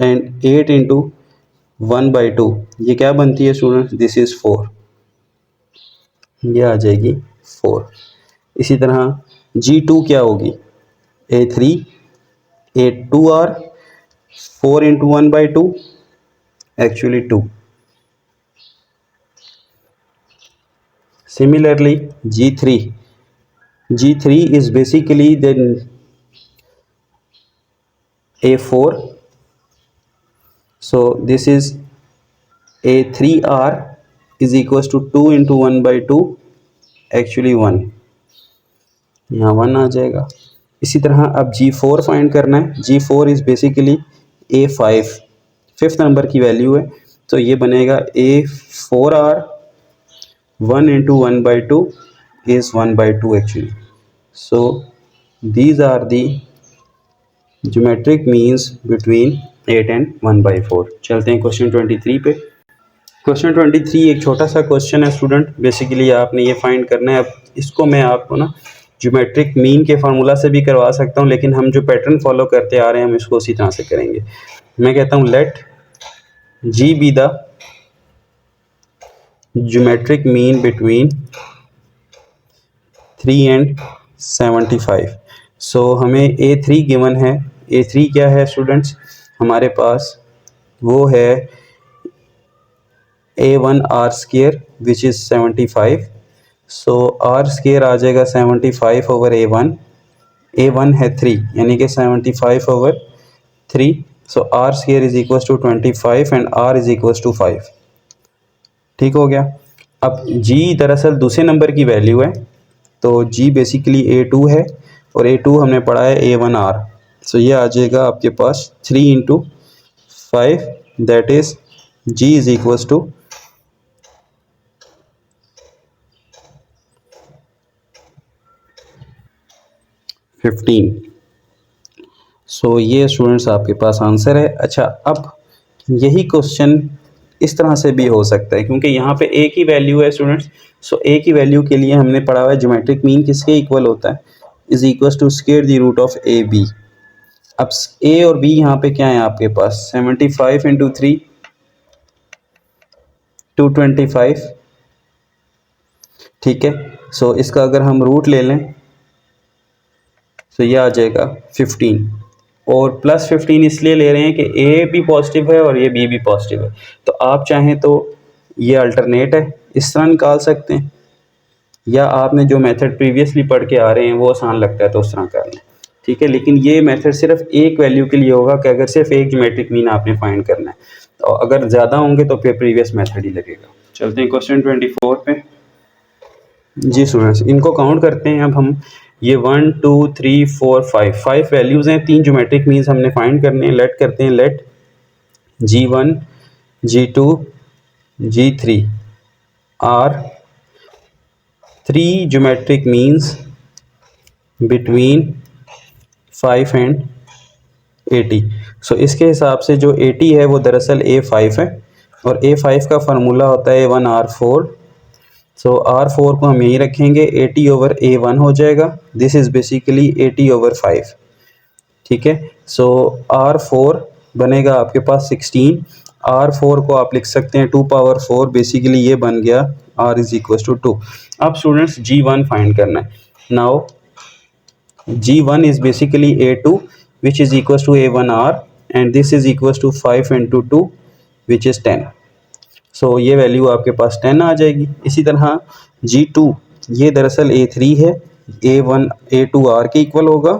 and 8 into 1/2 ये क्या बनती है स्टूडेंट्स, दिस इज़ 4, ये आ जाएगी 4. इसी तरह g2 क्या होगी, a3 a2r 4 into 1/2 actually 2. Similarly G3 is basically then a4, so this is a3r is equals to 2 into 1/2 actually 1, यहाँ 1 आ जाएगा. इसी तरह अब G4 फाइंड करना है. G4 is basically a5, fifth number की वैल्यू है, तो ये बनेगा a4r 1 into 1/2 is 1/2 actually. So these are the geometric means between 8 and 1/4. चलते हैं क्वेश्चन 23 पे. क्वेश्चन 23 एक छोटा सा क्वेश्चन है स्टूडेंट, बेसिकली आपने ये फाइंड करना है. अब इसको मैं आपको ना ज्योमेट्रिक मीन के फार्मूला से भी करवा सकता हूँ, लेकिन हम जो पैटर्न फॉलो करते आ रहे हैं हम इसको उसी तरह से करेंगे. मैं कहता हूँ let G be the geometric mean between 3 and 75. So हमें A3 गिवन है. A3 क्या है स्टूडेंट्स, हमारे पास वो है A1r square which is 75. So r square आ जाएगा 75 ओवर A1. A1 है 3 यानी कि 75 over 3. So r square is equals to 25 and r is equals to 5. ठीक हो गया. अब G दरअसल दूसरे नंबर की वैल्यू है, तो G बेसिकली A2 है और A2 हमने पढ़ा है A1r. सो ये आ जाएगा आपके पास 3 into 5 that is G is equals to 15. So ये स्टूडेंट्स आपके पास आंसर है. अच्छा, अब यही क्वेश्चन इस तरह से भी हो सकता है क्योंकि यहाँ पे a की वैल्यू है स्टूडेंट्स. सो a की वैल्यू के लिए हमने पढ़ा हुआ है ज्योमेट्रिक मीन किसके इक्वल होता है, is equals to square the root of A B. अब a और b यहाँ पे क्या है आपके पास, 75 इंटू 3 225. ठीक है. सो इसका अगर हम रूट ले लें तो ये आ जाएगा 15 और प्लस 15 इसलिए ले रहे हैं कि a भी पॉजिटिव है और ये b भी पॉजिटिव है. तो आप चाहें तो ये अल्टरनेट है, इस तरह निकाल सकते हैं, या आपने जो मेथड प्रीवियसली पढ़ के आ रहे हैं वो आसान लगता है तो उस तरह कर लें. ठीक है. लेकिन ये मेथड सिर्फ एक वैल्यू के लिए होगा कि अगर सिर्फ एक ज्योमेट्रिक मीन आपने फाइंड करना है, और अगर ज़्यादा होंगे तो फिर प्रीवियस मेथड ही लगेगा. चलते हैं क्वेश्चन 24 पे. जी स्टूडेंट्स, इनको काउंट करते हैं. अब हम ये 1 2 3 4 5 वैल्यूज़ हैं, 3 ज्योमेट्रिक मीन्स हमने फाइंड करने हैं. लेट करते हैं let G1 G2 G3 are 3 geometric means between 5 and 80. So इसके हिसाब से जो 80 है वो दरअसल A5 है और A5 का फार्मूला होता है A1R4. सो R4 को हम यहीं रखेंगे, 80 ओवर A1 हो जाएगा. This is basically 80 over 5. ठीक है. सो R4 बनेगा आपके पास 16. R4 को आप लिख सकते हैं 2 पावर 4, बेसिकली ये बन गया R इज इक्वल टू 2. अब स्टूडेंट्स G1 फाइंड करना है. Now G1 is basically A2 which is equal to A1R and this is equal to 5 into 2 which is 10. So ये वैल्यू आपके पास 10 आ जाएगी. इसी तरह G2 ये दरअसल A3 है, A1 A2R के इक्वल होगा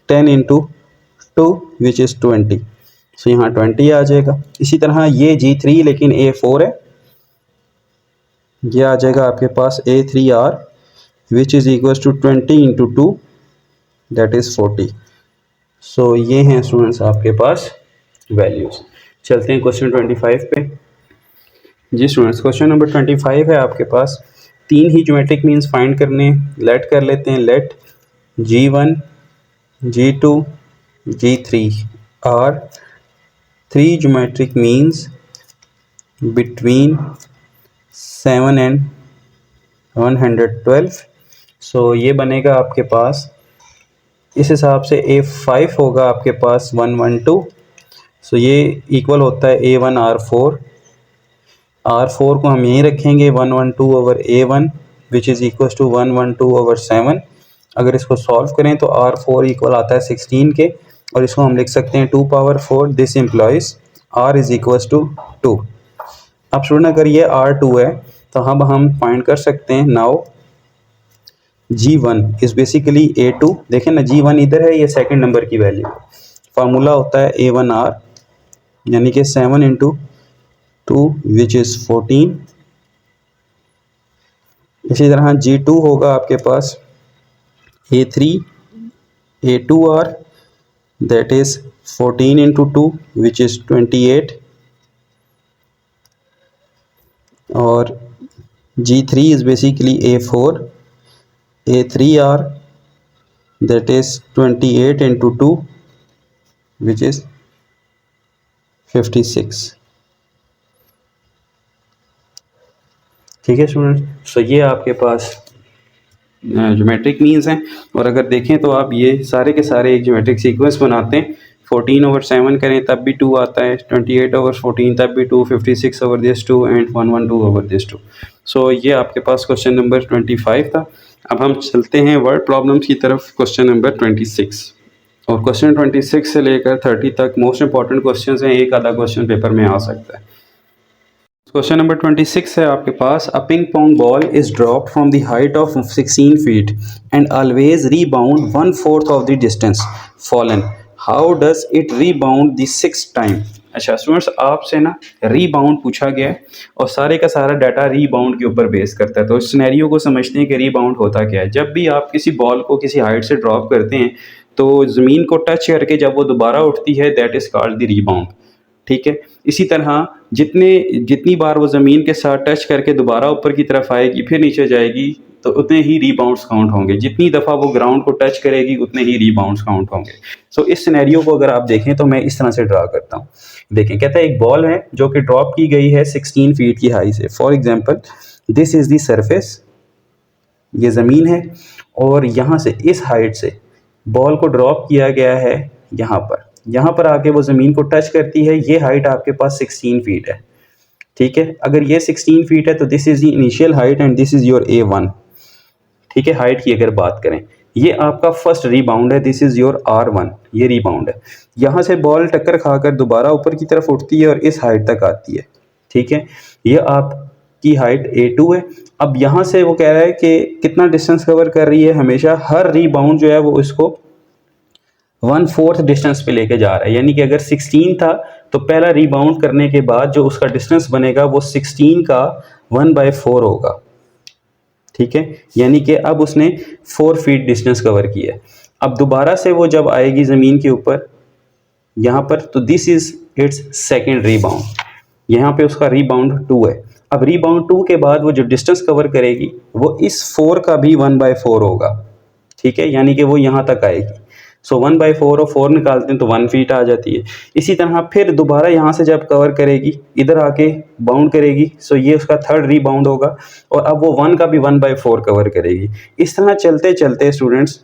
10 इंटू 2 विच इज़ 20. सो यहाँ 20 आ जाएगा. इसी तरह ये G3 लेकिन A4 है, ये आ जाएगा आपके पास A3R which is equal to 20 into 2 that is 40. So ये हैं स्टूडेंट्स आपके पास वैल्यूज़. चलते हैं क्वेश्चन 25 पे. जी स्टूडेंट्स, क्वेश्चन नंबर 25 है आपके पास. तीन ही ज्योमेट्रिक मीन्स फाइंड करने, लेट कर लेते हैं। Let G1 G2 G3 are three geometric means between 7 and 112। So ये बनेगा आपके पास, इस हिसाब से A5 होगा आपके पास 112। सो ये इक्वल होता है A1 R4। R4 को हम यहीं रखेंगे 112 over A1 which is equal to 112 over 7। अगर इसको सॉल्व करें तो R4 इक्वल आता है 16 के, और इसको हम लिख सकते हैं 2 power 4। This implies R is equal to 2। अब स्टूडेंट अगर ये R2 है तो अब हम फाइंड कर सकते हैं now G1 is basically A2। देखें ना, G1 इधर है, ये सेकंड नंबर की वैल्यू। फार्मूला होता है A1R यानी कि 7 इंटू 2 विच इज़ 14। इसी तरह G2 होगा आपके पास A3 A2R that is 14 into 2 which is 28, और G3 is basically A4 A3R that is 28 into 2 which is 56। ठीक है स्टूडेंट, सो ये आपके पास ज्योमेट्रिक मीन्स हैं। और अगर देखें तो आप ये सारे के सारे एक ज्योमेट्रिक सीक्वेंस बनाते हैं। 14 ओवर 7 करें तब भी 2 आता है, 28 ओवर 14 तब भी 2, 56 over this 2 and 112 over this 2। सो ये आपके पास क्वेश्चन नंबर 25 था। अब हम चलते हैं वर्ड प्रॉब्लम्स की तरफ, क्वेश्चन नंबर 26। और क्वेश्चन 26 से लेकर 30 तक मोस्ट इंपॉर्टेंट क्वेश्चंस हैं, एक आधा क्वेश्चन पेपर में आ सकता है। क्वेश्चन नंबर 26 है आपके पास, a ping pong ball is dropped from the height of 16 feet and always rebound 1/4 of the distance fallen, how does it rebound the 6th time. अच्छा स्टूडेंट्स, आपसे ना रीबाउंड पूछा गया है और सारे का सारा डाटा रीबाउंड के ऊपर बेस करता है। तो इस सिनेरियो को समझते हैं कि रीबाउंड होता क्या है। जब भी आप किसी बॉल को किसी हाइट से ड्रॉप करते हैं तो ज़मीन को टच करके जब वो दोबारा उठती है that is called the rebound. ठीक है, इसी तरह जितनी बार वो ज़मीन के साथ टच करके दोबारा ऊपर की तरफ आएगी फिर नीचे जाएगी तो उतने ही रीबाउंड्स काउंट होंगे। जितनी दफ़ा वो ग्राउंड को टच करेगी उतने ही रीबाउंड्स काउंट होंगे। सो इस सिनेरियो को अगर आप देखें तो मैं इस तरह से ड्रा करता हूँ। देखें, कहता है एक बॉल है जो कि ड्रॉप की गई है 16 फीट की हाई से। For example this is the surface, ये ज़मीन है, और यहाँ से इस हाइट से बॉल को ड्रॉप किया गया है यहाँ पर आके वो ज़मीन को टच करती है। ये हाइट आपके पास 16 फीट है। ठीक है, अगर ये 16 फीट है तो this is the initial height and this is your A1। ठीक है, हाइट की अगर बात करें, ये आपका फर्स्ट रीबाउंड है, दिस इज़ योर R1, ये रीबाउंड है। यहाँ से बॉल टक्कर खाकर दोबारा ऊपर की तरफ उठती है और इस हाइट तक आती है। ठीक है, ये आपकी हाइट A2 है। अब यहाँ से वो कह रहा है कि कितना डिस्टेंस कवर कर रही है, हमेशा हर रीबाउंड जो है वो इसको 1/4 डिस्टेंस पे लेके जा रहा है। यानी कि अगर 16 था तो पहला रीबाउंड करने के बाद जो उसका डिस्टेंस बनेगा वो 16 का 1/4 होगा। ठीक है, यानी कि अब उसने 4 फीट डिस्टेंस कवर किया है। अब दोबारा से वो जब आएगी ज़मीन के ऊपर यहाँ पर, तो this is it's second rebound. यहाँ पे उसका रीबाउंड 2 है। अब रीबाउंड 2 के बाद वो जो डिस्टेंस कवर करेगी वो इस 4 का भी 1/4 होगा। ठीक है, यानी कि वो यहाँ तक आएगी। सो 1/4 और 4 निकालते हैं तो 1 फीट आ जाती है। इसी तरह फिर दोबारा यहाँ से जब कवर करेगी इधर आके बाउंड करेगी, सो ये उसका थर्ड रीबाउंड होगा और अब वो 1 का भी 1/4 कवर करेगी। इस तरह चलते चलते स्टूडेंट्स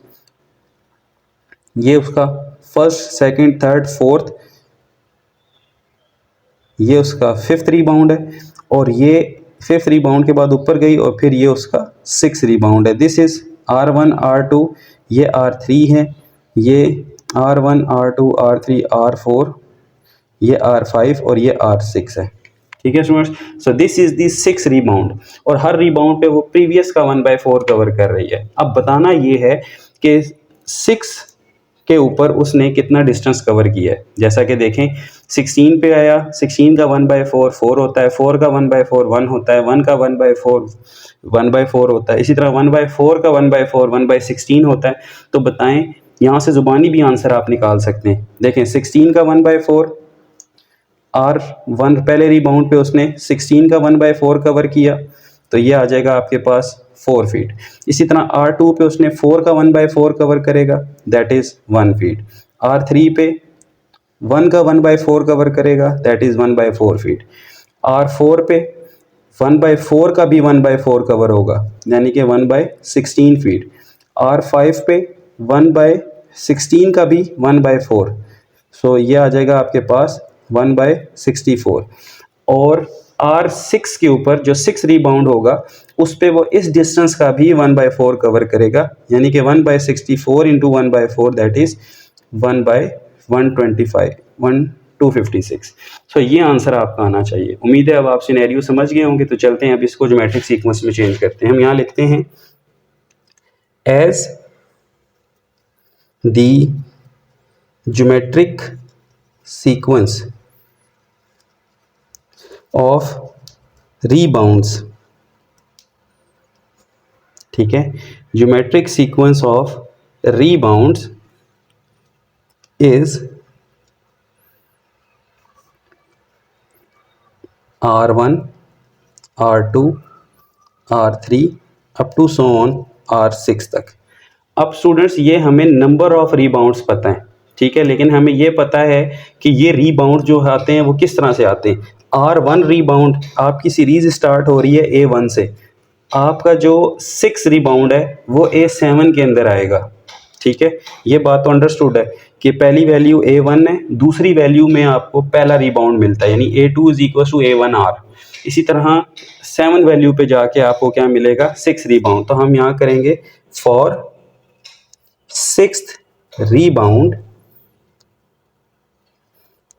ये उसका फर्स्ट, सेकंड, थर्ड, फोर्थ, ये उसका 5th रीबाउंड है और ये 5th रीबाउंड के बाद ऊपर गई और फिर ये उसका 6th रीबाउंड है। दिस इज़ R1 R2, ये R3 है, ये R1 R2 R3 R4, ये R5 और ये R6 है। ठीक है students, so this is the 6th rebound और हर रीबाउंड पे वो प्रीवियस का 1/4 कवर कर रही है। अब बताना ये है कि 6 के ऊपर उसने कितना डिस्टेंस कवर किया है। जैसा कि देखें 16 पे आया, 16 का 1/4 4 होता है, 4 का 1/4 1 होता है, 1 का 1/4 1/4 होता है, इसी तरह 1/4 का 1/4 1/16 होता है। तो बताएं, यहाँ से ज़ुबानी भी आंसर आप निकाल सकते हैं। देखें 16 का 1/4 R1 पहले रीबाउंड पे उसने 16 का 1/4 कवर किया तो ये आ जाएगा आपके पास 4 फीट। इसी तरह R2 पे उसने 4 का 1/4 कवर करेगा, दैट इज़ 1 फीट। R3 पे 1 का 1/4 कवर करेगा, दैट इज़ 1/4 फीट। R4 पे 1/4 का भी 1/4 कवर होगा, यानी कि 1/16 फीट। R5 पे 1/16 का भी 1/4, सो ये आ जाएगा आपके पास 1/64। और R6 के ऊपर जो 6 रीबाउंड होगा उस पे वो इस डिस्टेंस का भी 1/4 कवर करेगा, यानी कि 1/64 इंटू 1/4 दैट इज़ 1/125 256। सो ये आंसर आपका आना चाहिए। उम्मीद है अब आप सिनेरियो समझ गए होंगे। तो चलते हैं अब इसको ज्योमेट्रिक सीक्वेंस में चेंज करते हैं। हम यहाँ लिखते हैं as the geometric sequence of rebounds, ठीक है, geometric sequence of rebounds is R1 R2 R3 up to so on R6 तक। अब स्टूडेंट्स ये हमें नंबर ऑफ रीबाउंड्स पता है, ठीक है, लेकिन हमें ये पता है कि ये रीबाउंड जो आते हैं वो किस तरह से आते हैं। R1 रीबाउंड आपकी सीरीज स्टार्ट हो रही है A1 से, आपका जो 6 रीबाउंड है वो A7 के अंदर आएगा, ठीक है। ये बात तो अंडरस्टूड है कि पहली वैल्यू A1 है, दूसरी वैल्यू में आपको पहला रीबाउंड मिलता है, यानी A2 is equal to A1R। इसी तरह 7 वैल्यू पे जाके आपको क्या मिलेगा, 6 रीबाउंड। तो हम यहाँ करेंगे for 6th rebound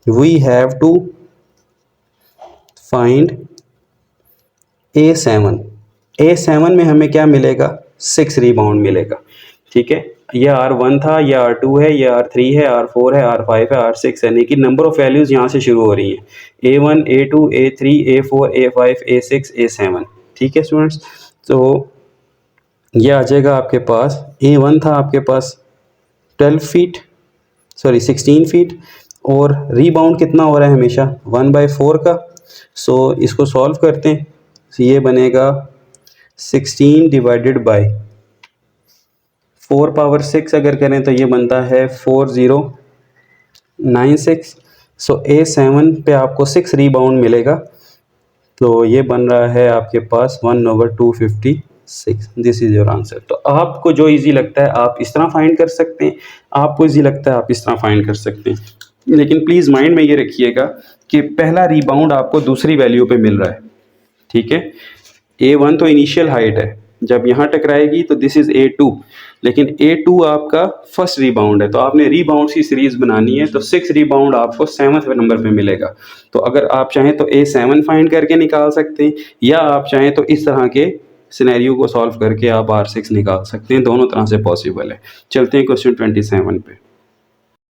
we have to find A7। A7 में हमें क्या मिलेगा, 6 रीबाउंड मिलेगा, ठीक है। ये R1 था, ये R2 है, ये R3 है, R4 है, R5 है, R6 है, लेकिन नंबर ऑफ वैल्यूज़ यहाँ से शुरू हो रही हैं A1 A2 A3 A4 A5 A6 A7, ठीक है स्टूडेंट्स। तो ये आ जाएगा आपके पास A1 था आपके पास 16 फीट, और रीबाउंड कितना हो रहा है हमेशा 1/4 का। सो इसको सॉल्व करते हैं, तो ये बनेगा 16 डिवाइडेड बाय 4 पावर 6 अगर करें तो ये बनता है 4096। सो A7 पे आपको 6 रीबाउंड मिलेगा, तो ये बन रहा है आपके पास 1/256। This is your answer. तो आपको जो इजी लगता है आप इस तरह फाइंड कर सकते हैं, आपको इजी लगता है आप इस तरह फाइंड कर सकते हैं, लेकिन प्लीज़ माइंड में ये रखिएगा कि पहला रीबाउंड आपको दूसरी वैल्यू पे मिल रहा है, ठीक है। A1 तो इनिशियल हाइट है, जब यहाँ टकराएगी तो दिस इज़ A2, लेकिन A2 आपका फर्स्ट रीबाउंड है। तो आपने रीबाउंड की सीरीज बनानी है, तो 6 रीबाउंड आपको 7th नंबर पे मिलेगा। तो अगर आप चाहें तो A7 फाइंड करके निकाल सकते हैं, या आप चाहें तो इस तरह के सिनेरियो को सॉल्व करके आप R6 निकाल सकते हैं, दोनों तरह से पॉसिबल है। चलते हैं क्वेश्चन 27 पे।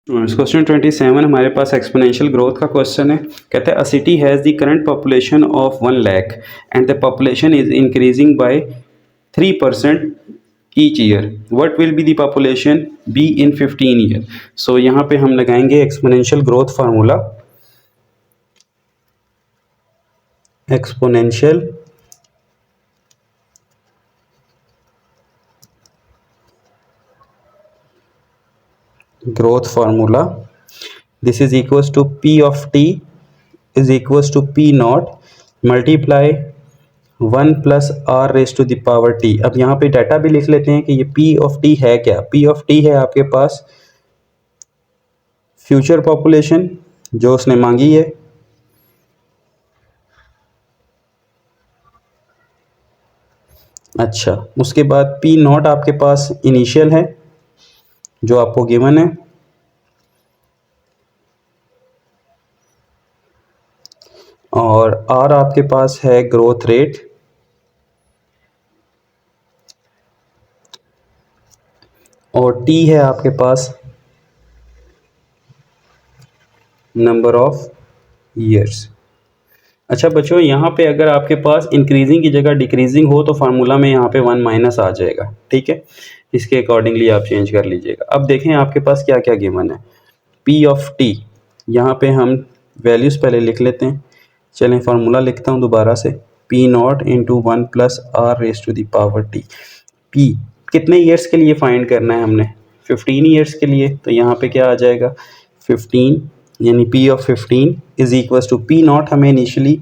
क्वेश्चन 27 हमारे पास एक्सपोनेंशियल ग्रोथ का क्वेश्चन है। कहते हैं a city has the current population of 1 lakh and the population is increasing by 3% each year, what will be the population be in 15 year. So यहाँ पे हम लगाएंगे exponential growth formula. Exponential growth formula, this is equals to P of t is equals to P naught multiply 1 plus r raised to the power t। अब यहाँ पे data भी लिख लेते हैं कि ये P of t है क्या। P of t है आपके पास फ्यूचर पॉपुलेशन जो उसने मांगी है, अच्छा, उसके बाद P नॉट आपके पास इनिशियल है जो आपको गिवन है, और R आपके पास है ग्रोथ रेट, और T है आपके पास नंबर ऑफ ईयर्स। अच्छा बच्चों, यहाँ पे अगर आपके पास इंक्रीजिंग की जगह डिक्रीजिंग हो तो फार्मूला में यहाँ पे 1 माइनस आ जाएगा, ठीक है। इसके अकॉर्डिंगली आप चेंज कर लीजिएगा। अब देखें आपके पास क्या क्या गिवन है। P ऑफ t, यहाँ पे हम वैल्यूज़ पहले लिख लेते हैं। चलें फार्मूला लिखता हूँ दोबारा से। P P not into 1 plus R raise to the power T. P कितने ईयर्स के लिए फाइंड करना है हमने, 15 ईयर्स के लिए। तो यहाँ पे क्या आ जाएगा 15 यानी P of 15 is equals to P not हमें इनिशियली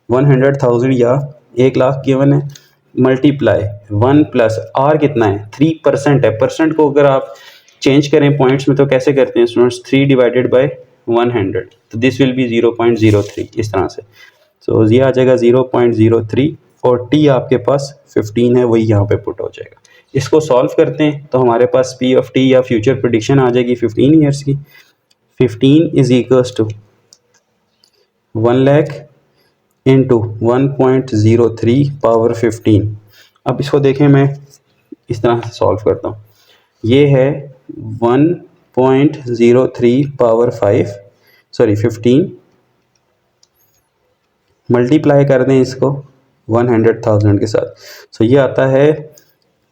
100,000 या 1,00,000 गिवन है, मल्टीप्लाई 1 प्लस आर कितना है 3% है। परसेंट को अगर आप चेंज करें पॉइंट्स में तो कैसे करते हैं स्टूडेंट्स, 3 डिवाइडेड बाय 100, तो दिस विल बी 0.03 इस तरह से। सो ये आ जाएगा 0.03 और टी आपके पास 15 है, वही यहाँ पे पुट हो जाएगा। इसको सॉल्व करते हैं तो हमारे पास पी ऑफ टी या फ्यूचर प्रेडिक्शन आ जाएगी 15 ईयर्स की। 15 is equals to 1 lakh into 1.03 power 15। अब इसको देखें, मैं इस तरह से सॉल्व करता हूँ। ये है 1.03 पावर 15 मल्टीप्लाई कर दें इसको 100,000 के साथ। सो ये आता है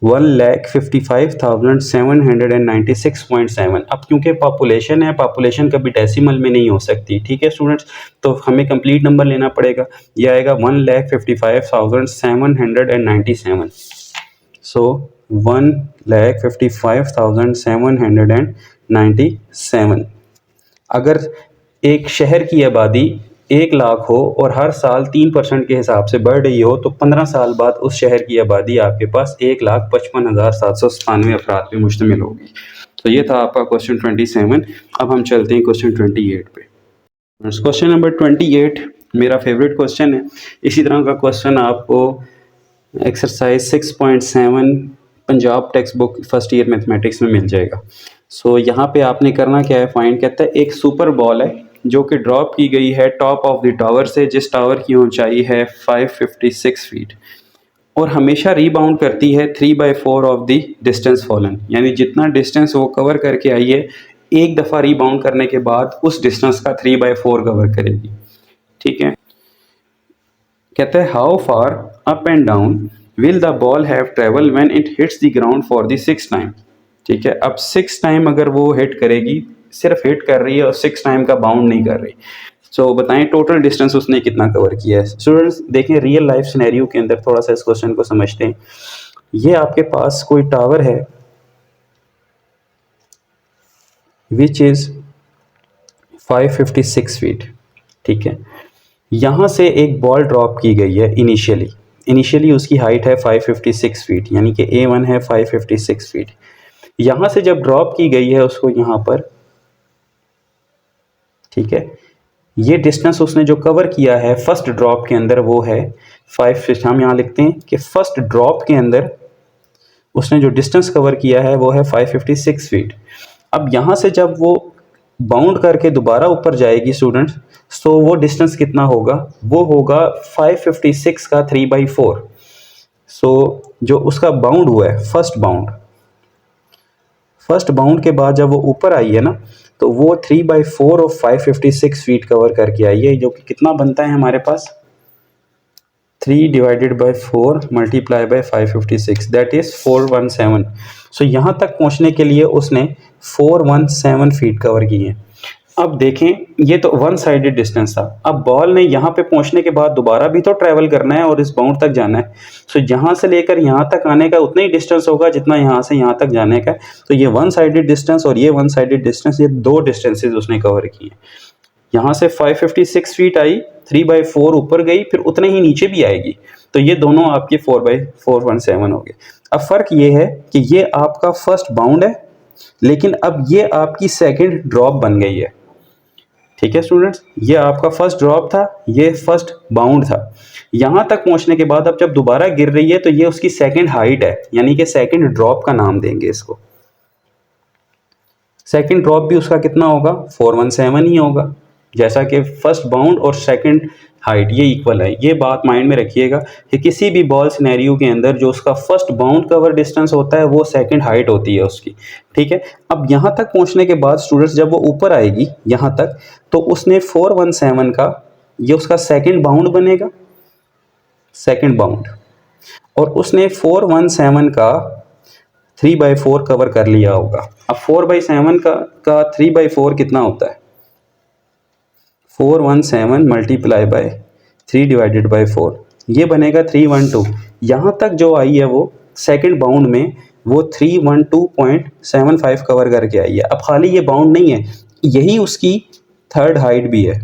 1,55,796.7। अब क्योंकि पॉपुलेशन है, पॉपुलेशन कभी डेसिमल में नहीं हो सकती, ठीक है स्टूडेंट्स, तो हमें कंप्लीट नंबर लेना पड़ेगा। ये आएगा 1,55,797। सो 1,55,797। अगर एक शहर की आबादी 1,00,000 हो और हर साल 3% के हिसाब से बढ़ रही हो तो 15 साल बाद उस शहर की आबादी आपके पास 1,55,797 अफराद पे मुश्तमिल होगी। तो ये था आपका क्वेश्चन 27। अब हम चलते हैं क्वेश्चन 28 पे। क्वेश्चन नंबर 28 मेरा फेवरेट क्वेश्चन है। इसी तरह का क्वेश्चन आपको exercise 6.7 Punjab text book first year mathematics में मिल जाएगा। सो यहाँ पे आपने करना क्या है, फाइंड कहता है एक सुपर बॉल है जो कि ड्रॉप की गई है टॉप ऑफ द टावर से, जिस टावर की ऊंचाई है 556 फीट और हमेशा रीबाउंड करती है 3/4 ऑफ द डिस्टेंस फॉलन, यानी जितना डिस्टेंस वो कवर करके आई है एक दफ़ा रीबाउंड करने के बाद उस डिस्टेंस का 3/4 कवर करेगी। ठीक है, कहता है how far up and down will the ball have travel when it hits the ground for the 6th time. ठीक है, अब 6 टाइम अगर वो हिट करेगी, सिर्फ हिट कर रही है और 6 टाइम का बाउंड नहीं कर रही, सो बताएं टोटल डिस्टेंस उसने कितना कवर किया है। स्टूडेंट्स देखें रियल लाइफ सिनेरियो के अंदर थोड़ा सा इस क्वेश्चन को समझते हैं। ये आपके पास कोई टावर है विच इज 556 फीट। ठीक है, यहाँ से एक बॉल ड्रॉप की गई है इनिशियली उसकी हाइट है 556 फीट, यानी कि A1 है 556 फीट। यहाँ से जब ड्रॉप की गई है उसको यहाँ पर, ठीक है, ये डिस्टेंस उसने जो कवर किया है फर्स्ट ड्रॉप के अंदर वो है 5। हम यहाँ लिखते हैं कि फर्स्ट ड्रॉप के अंदर उसने जो डिस्टेंस कवर किया है वो है 556 फीट। अब यहाँ से जब वो बाउंड करके दोबारा ऊपर जाएगी स्टूडेंट्स, तो वो डिस्टेंस कितना होगा, वो होगा 556 का 3/4। सो जो उसका बाउंड हुआ है फर्स्ट बाउंड के बाद जब वो ऊपर आई है ना, तो वो 3/4 ऑफ 556 फीट कवर करके आई है, जो कि कितना बनता है हमारे पास 3/4 मल्टीप्लाई बाय 556, दैट इज 417। सो यहाँ तक पहुँचने के लिए उसने 417 फीट कवर किए हैं। अब देखें ये तो वन साइडेड डिस्टेंस था, अब बॉल ने यहाँ पे पहुँचने के बाद दोबारा भी तो ट्रैवल करना है और इस बाउंड तक जाना है। सो यहाँ से लेकर यहाँ तक आने का उतना ही डिस्टेंस होगा जितना यहाँ से यहाँ तक जाने का है। तो ये वन साइडेड डिस्टेंस और ये वन साइडेड डिस्टेंस, ये दो डिस्टेंसेस उसने कवर किए। यहाँ से 556 फीट आई, 3/4 ऊपर गई, फिर उतने ही नीचे भी आएगी, तो ये दोनों आपके 4/417 हो गए। अब फ़र्क ये है कि ये आपका फर्स्ट बाउंड है, लेकिन अब ये आपकी सेकंड ड्रॉप बन गई है। ठीक है स्टूडेंट्स, ये आपका फर्स्ट ड्रॉप था, ये फर्स्ट बाउंड था। यहाँ तक पहुँचने के बाद अब जब दोबारा गिर रही है तो ये उसकी सेकंड हाइट है, यानी कि सेकंड ड्रॉप का नाम देंगे इसको। सेकंड ड्रॉप भी उसका कितना होगा 417 ही होगा, जैसा कि फर्स्ट बाउंड और सेकंड हाइट ये इक्वल है। ये बात माइंड में रखिएगा कि किसी भी बॉल सिनेरियो के अंदर जो उसका फर्स्ट बाउंड कवर डिस्टेंस होता है वो सेकंड हाइट होती है उसकी। ठीक है, अब यहाँ तक पहुँचने के बाद स्टूडेंट्स जब वो ऊपर आएगी यहाँ तक, तो उसने 417 का ये उसका सेकंड बाउंड बनेगा, सेकंड बाउंड, और उसने 417 का 3/4 कवर कर लिया होगा। अब 4/7 का 3/4 कितना होता है, 417 मल्टीप्लाई बाय 3/4, ये बनेगा 312। यहाँ तक जो आई है वो सेकंड बाउंड में वो 312.75 कवर करके आई है। अब खाली ये बाउंड नहीं है, यही उसकी थर्ड हाइट भी है।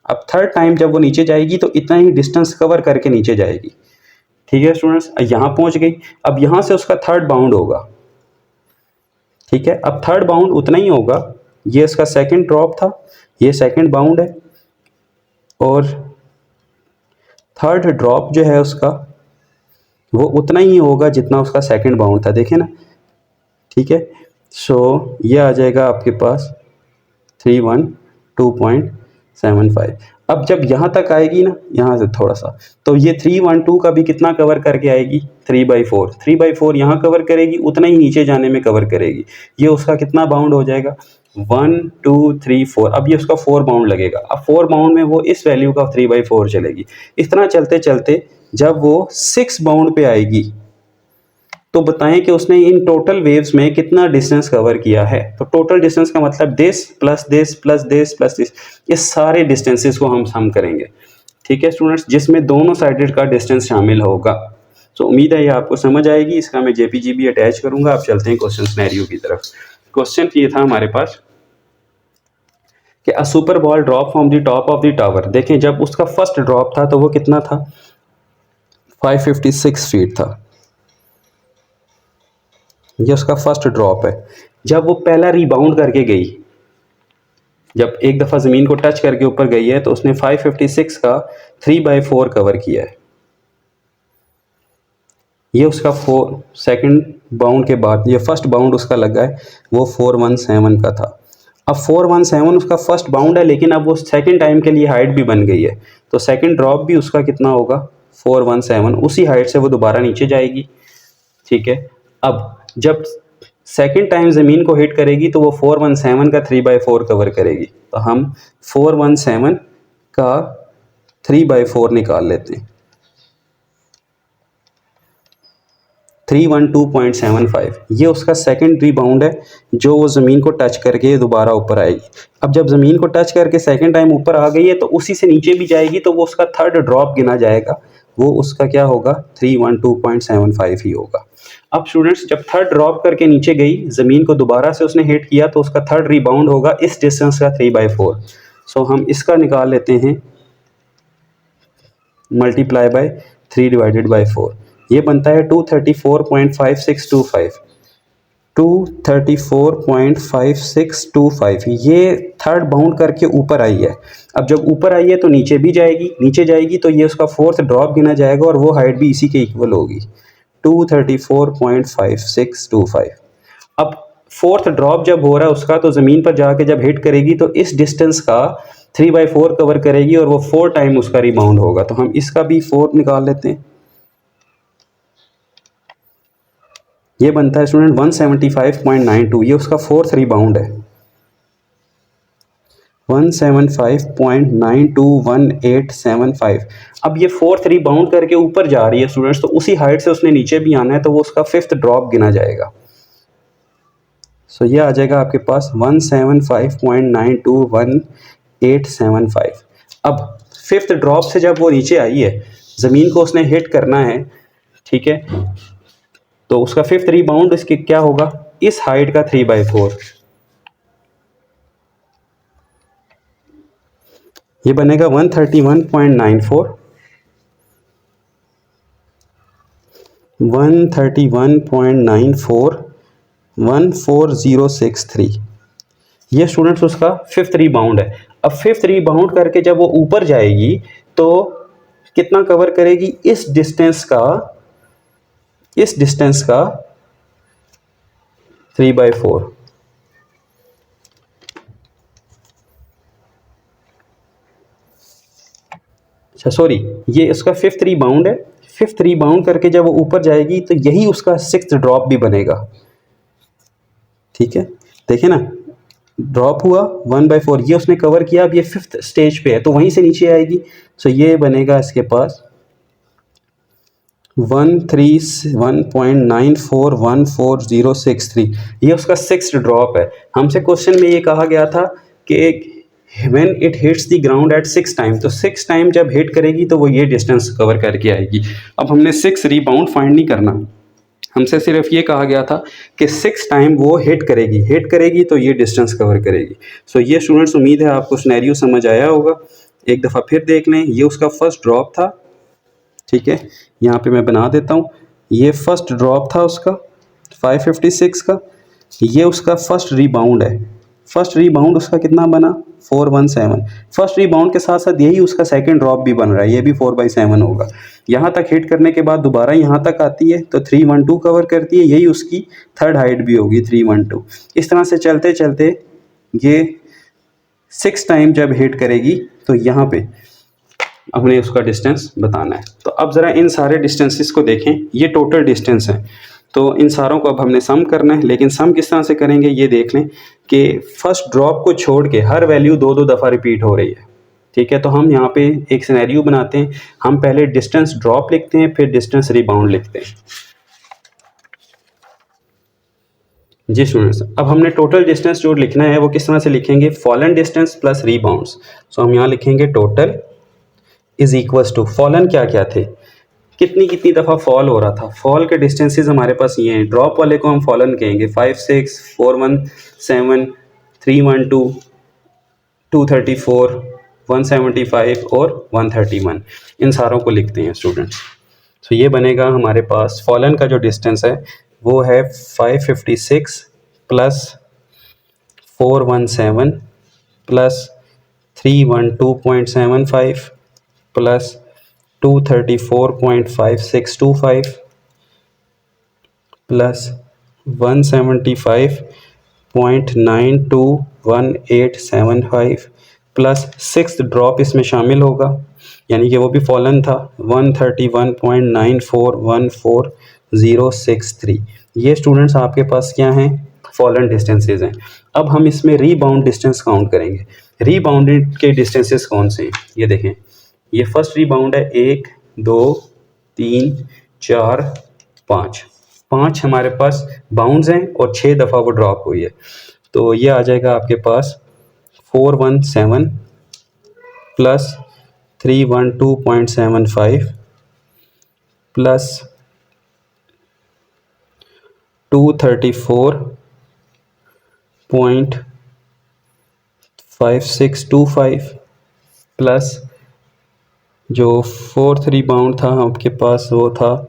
अब थर्ड टाइम जब वो नीचे जाएगी तो इतना ही डिस्टेंस कवर करके नीचे जाएगी। ठीक है स्टूडेंट्स, यहाँ पहुँच गई। अब यहाँ से उसका थर्ड बाउंड होगा। ठीक है, अब थर्ड बाउंड उतना ही होगा, ये इसका सेकंड ड्रॉप था, ये सेकंड बाउंड है, और थर्ड ड्रॉप जो है उसका वो उतना ही होगा जितना उसका सेकंड बाउंड था। देखें ना, ठीक है। सो ये आ जाएगा आपके पास 312.75। अब जब यहाँ तक आएगी ना, यहाँ से थोड़ा सा, तो ये 312 का भी कितना कवर करके आएगी, 3/4। 3/4 यहाँ कवर करेगी, उतना ही नीचे जाने में कवर करेगी। ये उसका कितना बाउंड हो जाएगा, 1 2 3 4। अब ये उसका 4 बाउंड लगेगा। अब 4 बाउंड में वो इस वैल्यू का 3/4 चलेगी। इस तरह चलते चलते जब वो 6 बाउंड पे आएगी तो बताएं कि उसने इन टोटल वेव्स में कितना डिस्टेंस कवर किया है। तो टोटल डिस्टेंस का मतलब this plus this plus this plus this, ये सारे डिस्टेंसेस को हम सम करेंगे। ठीक है स्टूडेंट्स, जिसमें दोनों साइडेड का डिस्टेंस शामिल होगा। तो उम्मीद है ये आपको समझ आएगी। इसका मैं जेपीजी भी अटैच करूंगा। आप चलते हैं क्वेश्चन सिनेरियो की तरफ। क्वेश्चन ये था हमारे पास कि a super ball drop from the top of the tower. देखें, जब उसका फर्स्ट ड्रॉप था तो वो कितना था, 556 फीट था। ये उसका फर्स्ट ड्रॉप है। जब वो पहला रिबाउंड करके गई, जब एक दफ़ा ज़मीन को टच करके ऊपर गई है, तो उसने 556 का 3/4 कवर किया है। ये उसका सेकंड बाउंड के बाद ये फर्स्ट बाउंड उसका लगा है, वो 417 का था। अब 417 उसका फर्स्ट बाउंड है, लेकिन अब वो सेकंड टाइम के लिए हाइट भी बन गई है। तो सेकंड ड्रॉप भी उसका कितना होगा, 417। उसी हाइट से वो दोबारा नीचे जाएगी। ठीक है, अब जब सेकंड टाइम ज़मीन को हिट करेगी तो वो 417 का 3/4 कवर करेगी। तो हम 417 का 3/4 निकाल लेते हैं, 312.75। ये उसका सेकंड रिबाउंड है जो वो ज़मीन को टच करके दोबारा ऊपर आएगी। अब जब ज़मीन को टच करके सेकंड टाइम ऊपर आ गई है तो उसी से नीचे भी जाएगी, तो वो उसका थर्ड ड्रॉप गिना जाएगा। वो उसका क्या होगा, 312.75 ही होगा। अब स्टूडेंट्स, जब थर्ड ड्रॉप करके नीचे गई, ज़मीन को दोबारा से उसने हिट किया, तो उसका थर्ड रिबाउंड होगा इस डिस्टेंस का 3/4। सो हम इसका निकाल लेते हैं, मल्टीप्लाई बाय 3/4। ये बनता है 234.5625। 234.5625 ये थर्ड बाउंड करके ऊपर आई है। अब जब ऊपर आई है तो नीचे भी जाएगी, नीचे जाएगी तो ये उसका फोर्थ ड्रॉप गिना जाएगा, और वो हाइट भी इसी के इक्वल होगी, 234.5625। अब फोर्थ ड्रॉप जब हो रहा है उसका, तो ज़मीन पर जाके जब हिट करेगी तो इस डिस्टेंस का 3/4 कवर करेगी, और वो 4 टाइम उसका रिबाउंड होगा। तो हम इसका भी 4 निकाल लेते हैं। ये बनता है स्टूडेंट 175.92। ये उसका फोर्थ रिबाउंड है, 175.921875। अब ये फोर्थ रिबाउंड करके ऊपर जा रही है स्टूडेंट्स, तो उसी हाइट से उसने नीचे भी आना है, तो वो उसका फिफ्थ ड्रॉप गिना जाएगा। सो ये आ जाएगा आपके पास 175.921875। अब फिफ्थ ड्रॉप से जब वो नीचे आई है, ज़मीन को उसने हिट करना है, ठीक है, तो उसका फिफ्थ रिबाउंड इसके क्या होगा, इस हाइट का 3/4। ये बनेगा 131.94, 131.94 14063। ये स्टूडेंट्स उसका फिफ्थ रिबाउंड है। अब फिफ्थ रिबाउंड करके जब वो ऊपर जाएगी तो कितना कवर करेगी, इस डिस्टेंस का 3/4। अच्छा सॉरी, ये उसका फिफ्थ रिबाउंड है। फिफ्थ रिबाउंड करके जब वो ऊपर जाएगी तो यही उसका सिक्स्थ ड्रॉप भी बनेगा। ठीक है, देखिए ना, ड्रॉप हुआ 1/4, ये उसने कवर किया। अब ये फिफ्थ स्टेज पे है तो वहीं से नीचे आएगी। सो ये बनेगा इसके पास 131.94140063। ये उसका सिक्स्थ ड्रॉप है। हमसे क्वेश्चन में ये कहा गया था कि when it hits the ground eight 6 time, तो 6 टाइम जब हिट करेगी तो वो ये डिस्टेंस कवर करके आएगी। अब हमने 6 रीबाउंड फाइंड नहीं करना, हमसे सिर्फ ये कहा गया था कि 6 टाइम वो हिट करेगी तो ये डिस्टेंस कवर करेगी। सो ये स्टूडेंट्स, उम्मीद है आपको सिनेरियो समझ आया होगा। एक दफ़ा फिर देख लें, ये उसका फर्स्ट ड्रॉप था, ठीक है, यहाँ पे मैं बना देता हूँ। ये फर्स्ट ड्रॉप था उसका 556 का, ये उसका फर्स्ट रीबाउंड है। फर्स्ट रीबाउंड उसका कितना बना 417। फर्स्ट रीबाउंड के साथ साथ यही उसका सेकंड ड्रॉप भी बन रहा है, ये भी 4/7 होगा। यहाँ तक हिट करने के बाद दोबारा यहाँ तक आती है तो 312 कवर करती है, यही उसकी थर्ड हाइट भी होगी 312। इस तरह से चलते चलते ये 6 टाइम जब हिट करेगी तो यहाँ पे हमने उसका डिस्टेंस बताना है। तो अब ज़रा इन सारे डिस्टेंसेस को देखें, ये टोटल डिस्टेंस है, तो इन सारों को अब हमने सम करना है। लेकिन सम किस तरह से करेंगे ये देख लें कि फर्स्ट ड्रॉप को छोड़ के हर वैल्यू 2-2 दफ़ा रिपीट हो रही है, ठीक है। तो हम यहाँ पे एक सिनेरियो बनाते हैं, हम पहले डिस्टेंस ड्रॉप लिखते हैं, फिर डिस्टेंस रिबाउंड लिखते हैं। जी स्टूडेंट्स, अब हमने टोटल डिस्टेंस जो लिखना है वो किस तरह से लिखेंगे, fallen distance plus rebounds. So हम यहाँ लिखेंगे total is equals to, fallen क्या क्या थे, कितनी कितनी दफ़ा फॉल हो रहा था। फॉल के डिस्टेंसेस हमारे पास ये हैं, ड्रॉप वाले को हम फॉलन कहेंगे 56, 417, 312, 234, 175 और 131, इन सारों को लिखते हैं स्टूडेंट्स। तो ये बनेगा हमारे पास फॉलन का जो डिस्टेंस है वो है 556 plus 417 plus 312.75 plus 234.5625 plus 175.921875 plus 6th drop इसमें शामिल होगा, यानी कि वो भी फॉलन था 131.9414,063। ये स्टूडेंट्स आपके पास क्या हैं, फॉलन डिस्टेंसेस हैं। अब हम इसमें रीबाउंड डिस्टेंस काउंट करेंगे। रीबाउंडेड के डिस्टेंसेस कौन से हैं ये देखें, ये फर्स्ट रीबाउंड है 1 2 3 4 5, 5 हमारे पास बाउंड्स हैं और 6 दफ़ा वो ड्रॉप हुई है। तो ये आ जाएगा आपके पास 417 प्लस 312.75 प्लस 234.5625 प्लस जो फोर्थ रीबाउंड था आपके पास वो था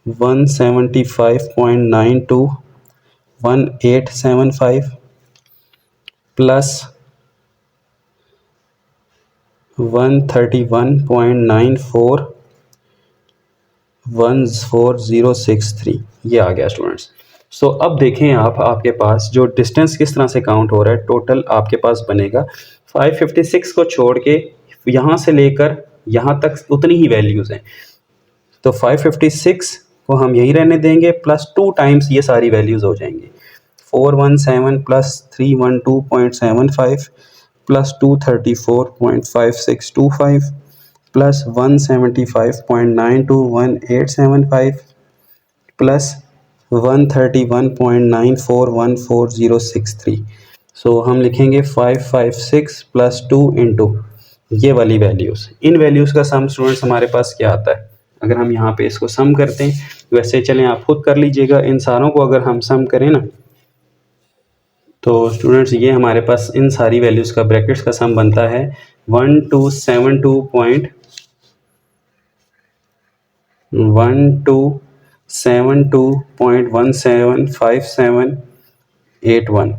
175.921875 प्लस 131.9414,063, ये आ गया स्टूडेंट्स। सो अब देखें आप, आपके पास जो डिस्टेंस किस तरह से काउंट हो रहा है, टोटल आपके पास बनेगा 556 को छोड़ के यहाँ से लेकर यहाँ तक उतनी ही वैल्यूज़ हैं, तो 556 को हम यही रहने देंगे, प्लस 2 टाइम्स ये सारी वैल्यूज़ हो जाएंगी 417 प्लस 312.75 प्लस 234.5625 प्लस 175.921875 प्लस 131.9414,063। सो हम लिखेंगे 556 प्लस 2 इंटू ये वाली वैल्यूज़, इन वैल्यूज़ का सम स्टूडेंट्स हमारे पास क्या आता है। अगर हम यहाँ पे इसको सम करते हैं, वैसे चलें आप खुद कर लीजिएगा, इन सारों को अगर हम सम करें ना तो स्टूडेंट्स ये हमारे पास इन सारी वैल्यूज़ का ब्रैकेट्स का सम बनता है 1272.175781,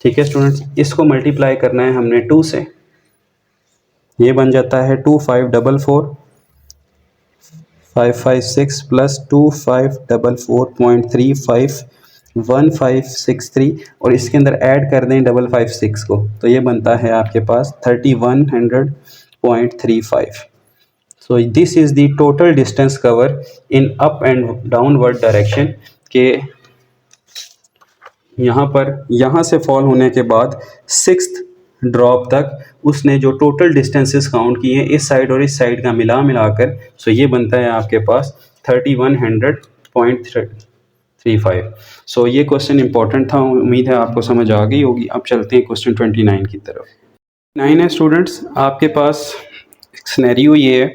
ठीक है स्टूडेंट्स। इसको मल्टीप्लाई करना है हमने 2 से, ये बन जाता है 2544 556 प्लस 2544.351563 और इसके अंदर ऐड कर दें 556 को, तो ये बनता है आपके पास 3100.35। So this is the total distance cover in up and downward direction के यहाँ पर, यहाँ से फॉल होने के बाद 6th ड्रॉप तक उसने जो टोटल डिस्टेंसेस काउंट किए हैं इस साइड और इस साइड का मिलाकर, सो ये बनता है आपके पास 3100.35। सो ये क्वेश्चन इंपॉर्टेंट था, उम्मीद है आपको समझ आ गई होगी। अब चलते हैं क्वेश्चन 29 की तरफ। 9 है स्टूडेंट्स, आपके पास सिनेरियो ये है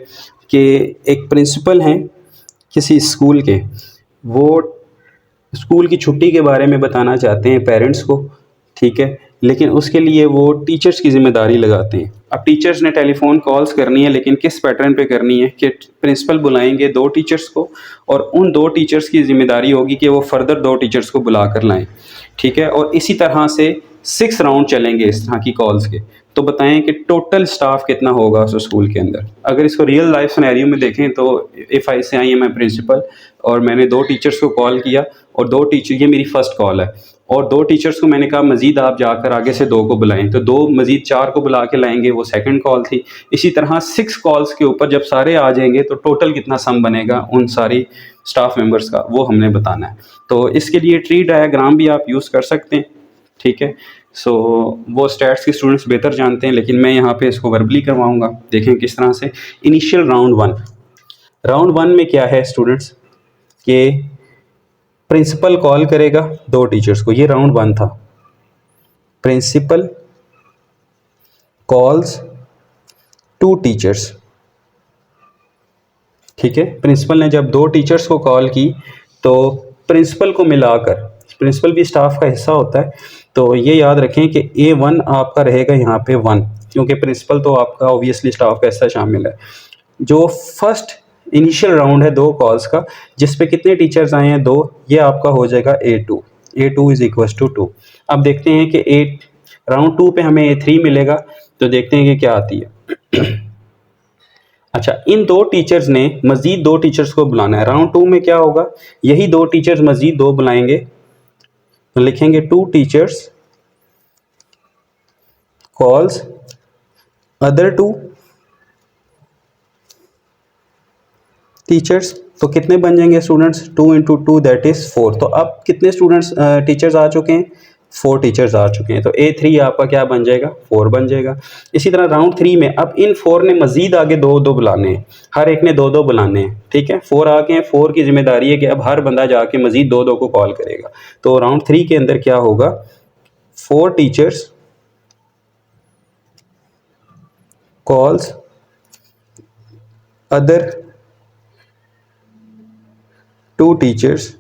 कि एक प्रिंसिपल हैं किसी स्कूल के, वो स्कूल की छुट्टी के बारे में बताना चाहते हैं पेरेंट्स को, ठीक है, लेकिन उसके लिए वो टीचर्स की ज़िम्मेदारी लगाते हैं। अब टीचर्स ने टेलीफोन कॉल्स करनी है, लेकिन किस पैटर्न पे करनी है कि प्रिंसिपल बुलाएंगे 2 टीचर्स को, और उन 2 टीचर्स की ज़िम्मेदारी होगी कि वो फर्दर 2 टीचर्स को बुला कर लाएँ, ठीक है, और इसी तरह से 6 राउंड चलेंगे इस तरह की कॉल्स के। तो बताएं कि टोटल स्टाफ कितना होगा उस स्कूल के अंदर। अगर इसको रियल लाइफ सिनेरियो में देखें तो इफ़ आई से आई एम ए प्रिंसिपल और मैंने 2 टीचर्स को कॉल किया, और 2 टीचर, ये मेरी फर्स्ट कॉल है, और 2 टीचर्स को मैंने कहा मज़ीद आप जाकर आगे से 2 को बुलाएं, तो 2 मज़ीद 4 को बुला के लाएंगे, वो सेकंड कॉल थी। इसी तरह 6 कॉल्स के ऊपर जब सारे आ जाएंगे तो टोटल कितना सम बनेगा उन सारी स्टाफ मेंबर्स का, वो हमने बताना है। तो इसके लिए ट्री डायग्राम भी आप यूज़ कर सकते हैं, ठीक है। सो वो स्टैट्स के स्टूडेंट्स बेहतर जानते हैं, लेकिन मैं यहाँ पे इसको वर्बली करवाऊँगा। देखें किस तरह से। इनिशियल राउंड वन में क्या है स्टूडेंट्स कि प्रिंसिपल कॉल करेगा 2 टीचर्स को, ये राउंड 1 था। प्रिंसिपल कॉल्स 2 टीचर्स, ठीक है। प्रिंसिपल ने जब 2 टीचर्स को कॉल की तो प्रिंसिपल को मिलाकर, प्रिंसिपल भी स्टाफ का हिस्सा होता है, तो ये याद रखें कि A1 आपका रहेगा यहाँ पे 1, क्योंकि प्रिंसिपल तो आपका ऑब्वियसली स्टाफ का हिस्सा शामिल है। जो फर्स्ट इनिशियल राउंड है 2 कॉल्स का, जिस पे कितने टीचर्स आए हैं 2, ये आपका हो जाएगा A2 इज इक्वल टू 2। अब देखते हैं कि राउंड 2 पे हमें A3 मिलेगा, तो देखते हैं कि क्या आती है। अच्छा, इन 2 टीचर्स ने मज़ीद 2 टीचर्स को बुलाना है। राउंड 2 में क्या होगा, यही 2 टीचर्स मज़ीद 2 बुलाएंगे, तो लिखेंगे 2 टीचर्स कॉल्स अदर 2 टीचर्स। तो कितने बन जाएंगे स्टूडेंट्स, 2 इंटू 2 दैट इज़ 4। तो अब कितने स्टूडेंट्स टीचर्स आ चुके हैं, 4 टीचर्स आ चुके हैं, तो A3 आपका क्या बन जाएगा, 4 बन जाएगा। इसी तरह राउंड 3 में अब इन 4 ने मज़ीद आगे 2-2 बुलाने हैं, हर एक ने 2-2 बुलाने हैं, ठीक है। 4 आ गए हैं, 4 की जिम्मेदारी है कि अब हर बंदा जाके मज़ीद 2-2 को कॉल करेगा। तो राउंड 3 के अंदर क्या होगा, 4 teachers calls other 2 teachers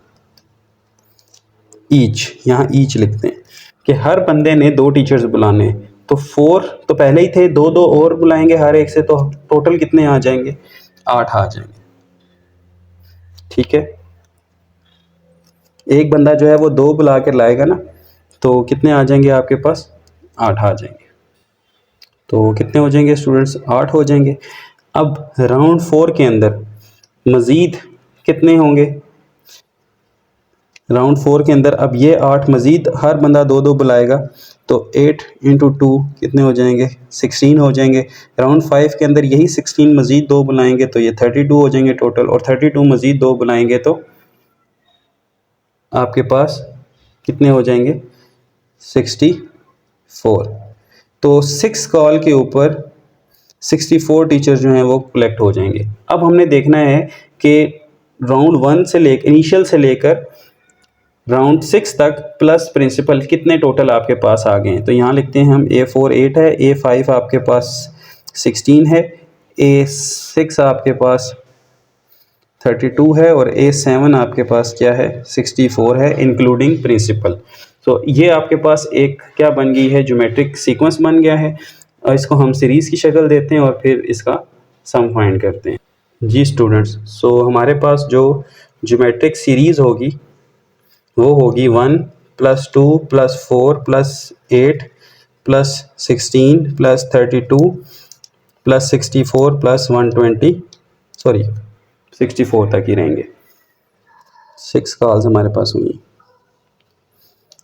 each, यहाँ ईच लिखते हैं कि हर बंदे ने 2 टीचर्स बुलाने हैं। तो 4 तो पहले ही थे, 2-2 और बुलाएंगे हर एक से, तो टोटल कितने आ जाएंगे, 8 आ जाएंगे, ठीक है। एक बंदा जो है वो 2 बुला कर लाएगा ना, तो कितने आ जाएंगे आपके पास, 8 आ जाएंगे। तो कितने हो जाएंगे स्टूडेंट्स, 8 हो जाएंगे। अब राउंड 4 के अंदर मज़ीद कितने होंगे, राउंड 4 के अंदर अब ये 8 मज़ीद हर बंदा 2-2 बुलाएगा, तो 8 इंटू 2 कितने हो जाएंगे, 16 हो जाएंगे। राउंड 5 के अंदर यही 16 मज़ीद 2 बुलाएंगे, तो ये 32 हो जाएंगे टोटल, और 32 मज़ीद 2 बुलाएंगे तो आपके पास कितने हो जाएंगे, 64। तो 6 कॉल के ऊपर 64 टीचर्स जो हैं वो कलेक्ट हो जाएंगे। अब हमने देखना है कि राउंड 1 से लेकर, इनिशियल से लेकर राउंड 6 तक प्लस प्रिंसिपल कितने टोटल आपके पास आ गए हैं। तो यहाँ लिखते हैं हम A4 8 है, A5 आपके पास 16 है, A6 आपके पास 32 है, और A7 आपके पास क्या है, 64 है इंक्लूडिंग प्रिंसिपल। तो ये आपके पास एक क्या बन गई है, ज्योमेट्रिक सीक्वेंस बन गया है, और इसको हम सीरीज़ की शक्ल देते हैं और फिर इसका सम फाइंड करते हैं। जी स्टूडेंट्स, सो हमारे पास जो ज्योमेट्रिक सीरीज़ होगी वो होगी 1 + 2 + 4 + 8 + 16 + 32 + 64 + 120, सॉरी 64 तक ही रहेंगे। 6 कॉल्स हमारे पास हुई।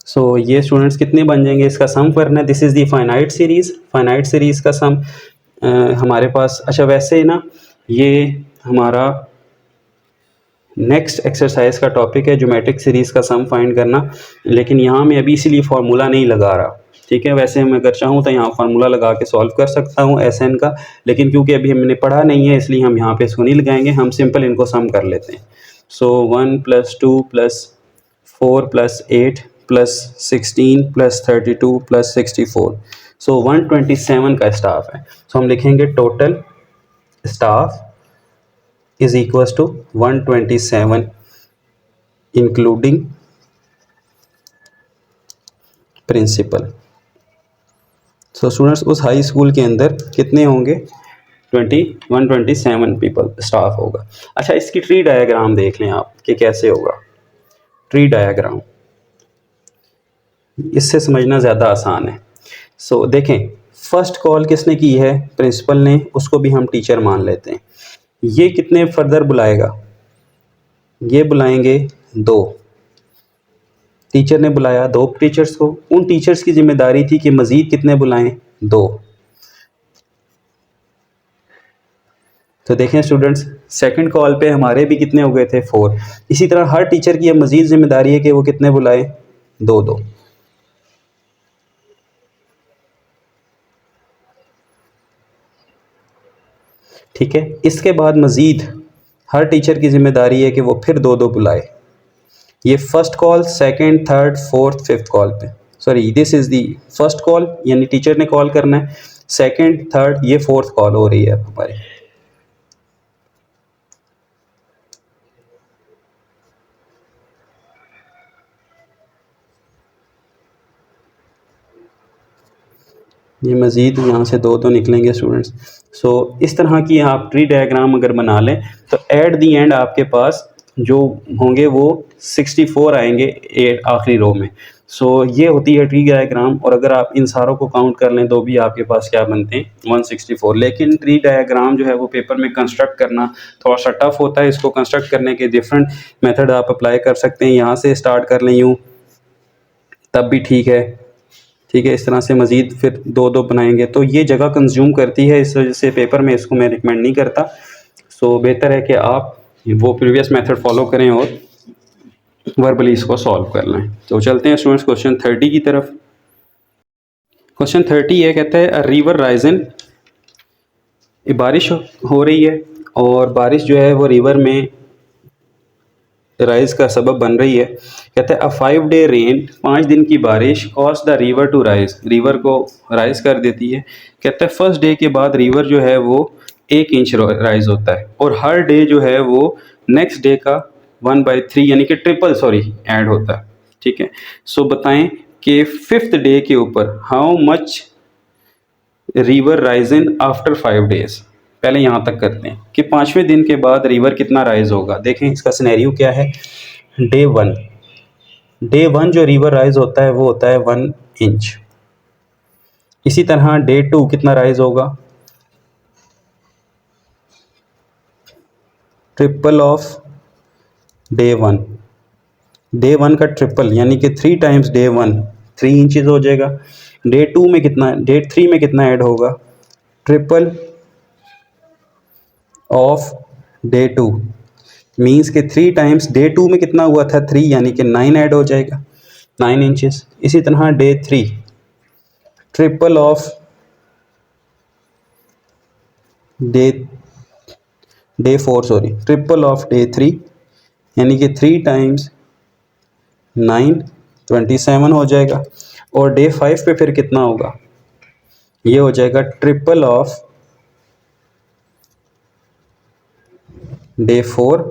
सो ये स्टूडेंट्स कितने बन जाएंगे, इसका सम करना है। This is the finite series का सम हमारे पास। अच्छा, वैसे ना ये हमारा नेक्स्ट एक्सरसाइज का टॉपिक है ज्योमेट्रिक सीरीज़ का सम फाइंड करना, लेकिन यहाँ मैं अभी इसीलिए फार्मूला नहीं लगा रहा, ठीक है। वैसे मैं अगर चाहूँ तो यहाँ फार्मूला लगा के सॉल्व कर सकता हूँ SN का, लेकिन क्योंकि अभी हमने पढ़ा नहीं है इसलिए हम यहाँ पे इसको नहीं लगाएंगे, हम सिंपल इनको सम कर लेते हैं। सो 1 + 2 + 4 + 8 + 16 + 32 + 64, सो 127 का स्टाफ है, सो हम लिखेंगे total staff is equal to 127 including principal. So students उस हाई स्कूल के अंदर कितने होंगे, 127 पीपल स्टाफ होगा। अच्छा, इसकी ट्री डायग्राम देख लें आप कि कैसे होगा। ट्री डायग्राम इससे समझना ज़्यादा आसान है। सो देखें, फर्स्ट कॉल किसने की है, प्रिंसिपल ने, उसको भी हम टीचर मान लेते हैं। ये कितने फर्दर बुलाएगा, ये बुलाएंगे 2, टीचर ने बुलाया 2 टीचर्स को, उन टीचर्स की जिम्मेदारी थी कि मज़ीद कितने बुलाएं, 2। तो देखें स्टूडेंट्स, सेकंड कॉल पे हमारे भी कितने हो गए थे, 4। इसी तरह हर टीचर की अब मज़ीद जिम्मेदारी है कि वो कितने बुलाए, 2। ठीक है, इसके बाद मज़ीद हर टीचर की जिम्मेदारी है कि वो फिर 2 बुलाए। ये first call, second, third, fourth, fifth call पे, sorry this is the first call, यानी टीचर ने कॉल करना है, सेकंड, थर्ड, ये फोर्थ कॉल हो रही है हमारी। ये मज़ीद यहाँ से 2 निकलेंगे स्टूडेंट्स। सो इस तरह की आप ट्री डायग्राम अगर बना लें तो एट दी एंड आपके पास जो होंगे वो 64 आएंगे आखिरी रो में। सो ये होती है ट्री डायग्राम, और अगर आप इन सारों को काउंट कर लें तो भी आपके पास क्या बनते हैं, 164। लेकिन ट्री डायग्राम जो है वो पेपर में कंस्ट्रक्ट करना थोड़ा सा टफ होता है। इसको कंस्ट्रक्ट करने के डिफरेंट मेथड आप अप्लाई कर सकते हैं। यहाँ से स्टार्ट कर लें यूँ, तब भी ठीक है। ठीक है, इस तरह से मज़ीद फिर 2 बनाएंगे तो ये जगह कंज्यूम करती है, इस वजह से पेपर में इसको मैं रिकमेंड नहीं करता। सो बेहतर है कि आप वो प्रीवियस मेथड फॉलो करें और वर्बली इसको सॉल्व कर लें। तो चलते हैं स्टूडेंट्स क्वेश्चन 30 की तरफ। क्वेश्चन 30 ये कहता है, रिवर राइजन, बारिश हो रही है और बारिश जो है वो रिवर में राइज का सबब बन रही है। कहते हैं अ 5 डे रेन, 5 दिन की बारिश cause the river to rise, river को राइज कर देती है। कहते हैं फर्स्ट डे के बाद रिवर जो है वो 1 इंच राइज होता है, और हर डे जो है वो नेक्स्ट डे का 1/3 यानी कि ट्रिपल ऐड होता है। ठीक है, सो बताएं कि 5th डे के ऊपर how much river Ryzen after 5 days. पहले यहाँ तक करते हैं कि 5वें दिन के बाद रिवर कितना राइज होगा। देखें इसका सिनेरियो क्या है। डे 1 जो रिवर राइज होता है वो होता है 1 इंच। इसी तरह डे 2 कितना राइज होगा, ट्रिपल ऑफ डे 1। डे 1 का ट्रिपल यानी कि 3 टाइम्स डे 1, 3 इंचज़ हो जाएगा। डे 2 में कितना, डे 3 में कितना ऐड होगा, ट्रिपल ऑफ डे 2, मीन्स के 3 टाइम्स डे 2 में कितना हुआ था, 3, यानी कि 9 ऐड हो जाएगा, 9 इंचज़। इसी तरह day 3 triple of day 4, sorry triple of day 3 यानी कि 3 टाइम्स 9, 27 हो जाएगा। और डे 5 पे फिर कितना होगा, ये हो जाएगा ट्रिपल ऑफ डे 4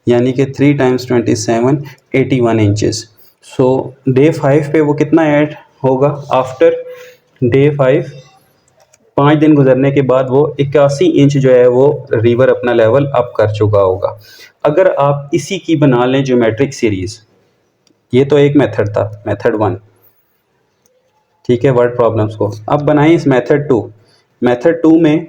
यानी कि 3 टाइम्स 27, 81 इंचज़। सो डे 5 पे वो कितना ऐड होगा, आफ्टर डे 5 5 दिन गुजरने के बाद वो 81 इंच जो है वो रिवर अपना लेवल अप कर चुका होगा। अगर आप इसी की बना लें ज्योमेट्रिक सीरीज़, ये तो एक मेथड था, मेथड 1, ठीक है, वर्ड प्रॉब्लम्स को। अब बनाएं इस मेथड 2। मेथड 2 में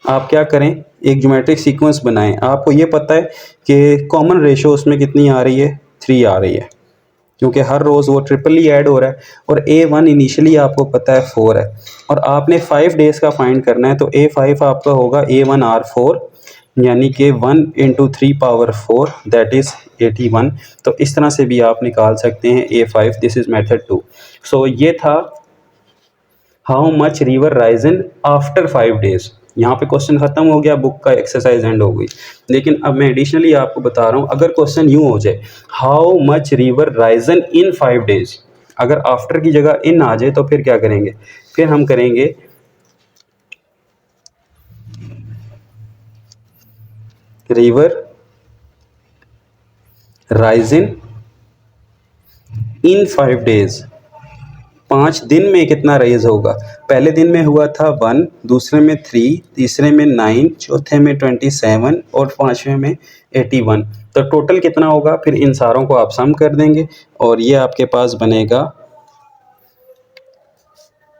आप क्या करें, एक ज्योमेट्रिक सीक्वेंस बनाएं। आपको ये पता है कि कॉमन रेशो उसमें कितनी आ रही है, 3 आ रही है, क्योंकि हर रोज़ वो ट्रिपली ऐड हो रहा है। और A1 इनिशियली आपको पता है 4 है, और आपने 5 डेज़ का फाइंड करना है, तो A5 आपका होगा A1 R4 यानी कि 1 × 3 पावर 4 दैट इज़ 81। तो इस तरह से भी आप निकाल सकते हैं A5। This is method 2। सो ये था how much river Ryzen after 5 days. यहाँ पे क्वेश्चन ख़त्म हो गया, बुक का एक्सरसाइज एंड हो गई। लेकिन अब मैं एडिशनली आपको बता रहा हूँ, अगर क्वेश्चन यूँ हो जाए how much river risen in 5 days, अगर आफ्टर की जगह इन आ जाए तो फिर क्या करेंगे, फिर हम करेंगे रिवर राइजिंग इन 5 डेज, 5 दिन में कितना रेज होगा। पहले दिन में हुआ था 1, दूसरे में 3, तीसरे में 9, चौथे में 27 और पाँचवें में 81। तो टोटल कितना होगा, फिर इन सारों को आप सम कर देंगे और ये आपके पास बनेगा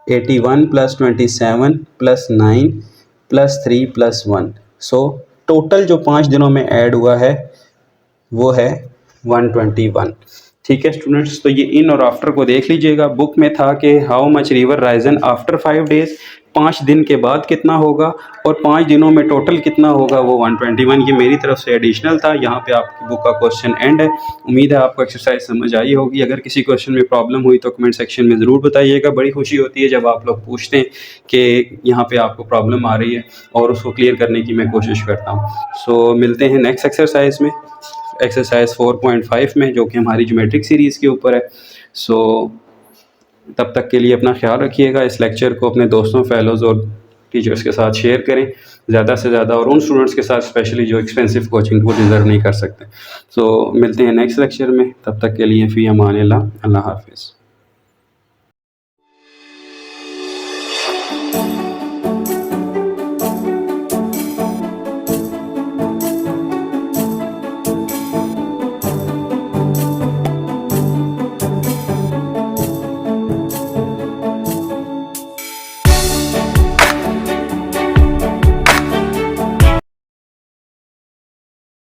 81 + 27 + 9 + 3 + 1। सो टोटल जो 5 दिनों में ऐड हुआ है वो है 121। ठीक है स्टूडेंट्स, तो ये इन और आफ्टर को देख लीजिएगा। बुक में था कि how much river Ryzen after 5 days, 5 दिन के बाद कितना होगा, और 5 दिनों में टोटल कितना होगा, वो 121। ये मेरी तरफ से एडिशनल था। यहाँ पे आपकी बुक का क्वेश्चन एंड है। उम्मीद है आपको एक्सरसाइज समझ आई होगी। अगर किसी क्वेश्चन में प्रॉब्लम हुई तो कमेंट सेक्शन में ज़रूर बताइएगा। बड़ी खुशी होती है जब आप लोग पूछते हैं कि यहाँ पे आपको प्रॉब्लम आ रही है, और उसको क्लियर करने की मैं कोशिश करता हूँ। सो मिलते हैं नेक्स्ट एक्सरसाइज में, एक्सरसाइज 4.5 में, जो कि हमारी ज्योमेट्रिक सीरीज़ के ऊपर है। सो तब तक के लिए अपना ख्याल रखिएगा। इस लेक्चर को अपने दोस्तों, फेलोज़ और टीचर्स के साथ शेयर करें ज़्यादा से ज़्यादा, और उन स्टूडेंट्स के साथ स्पेशली जो एक्सपेंसिव कोचिंग को डिज़र्व नहीं कर सकते। सो मिलते हैं नेक्स्ट लेक्चर में, तब तक के लिए फ़ी अमान अल्लाह, अल्लाह हाफ़िज़।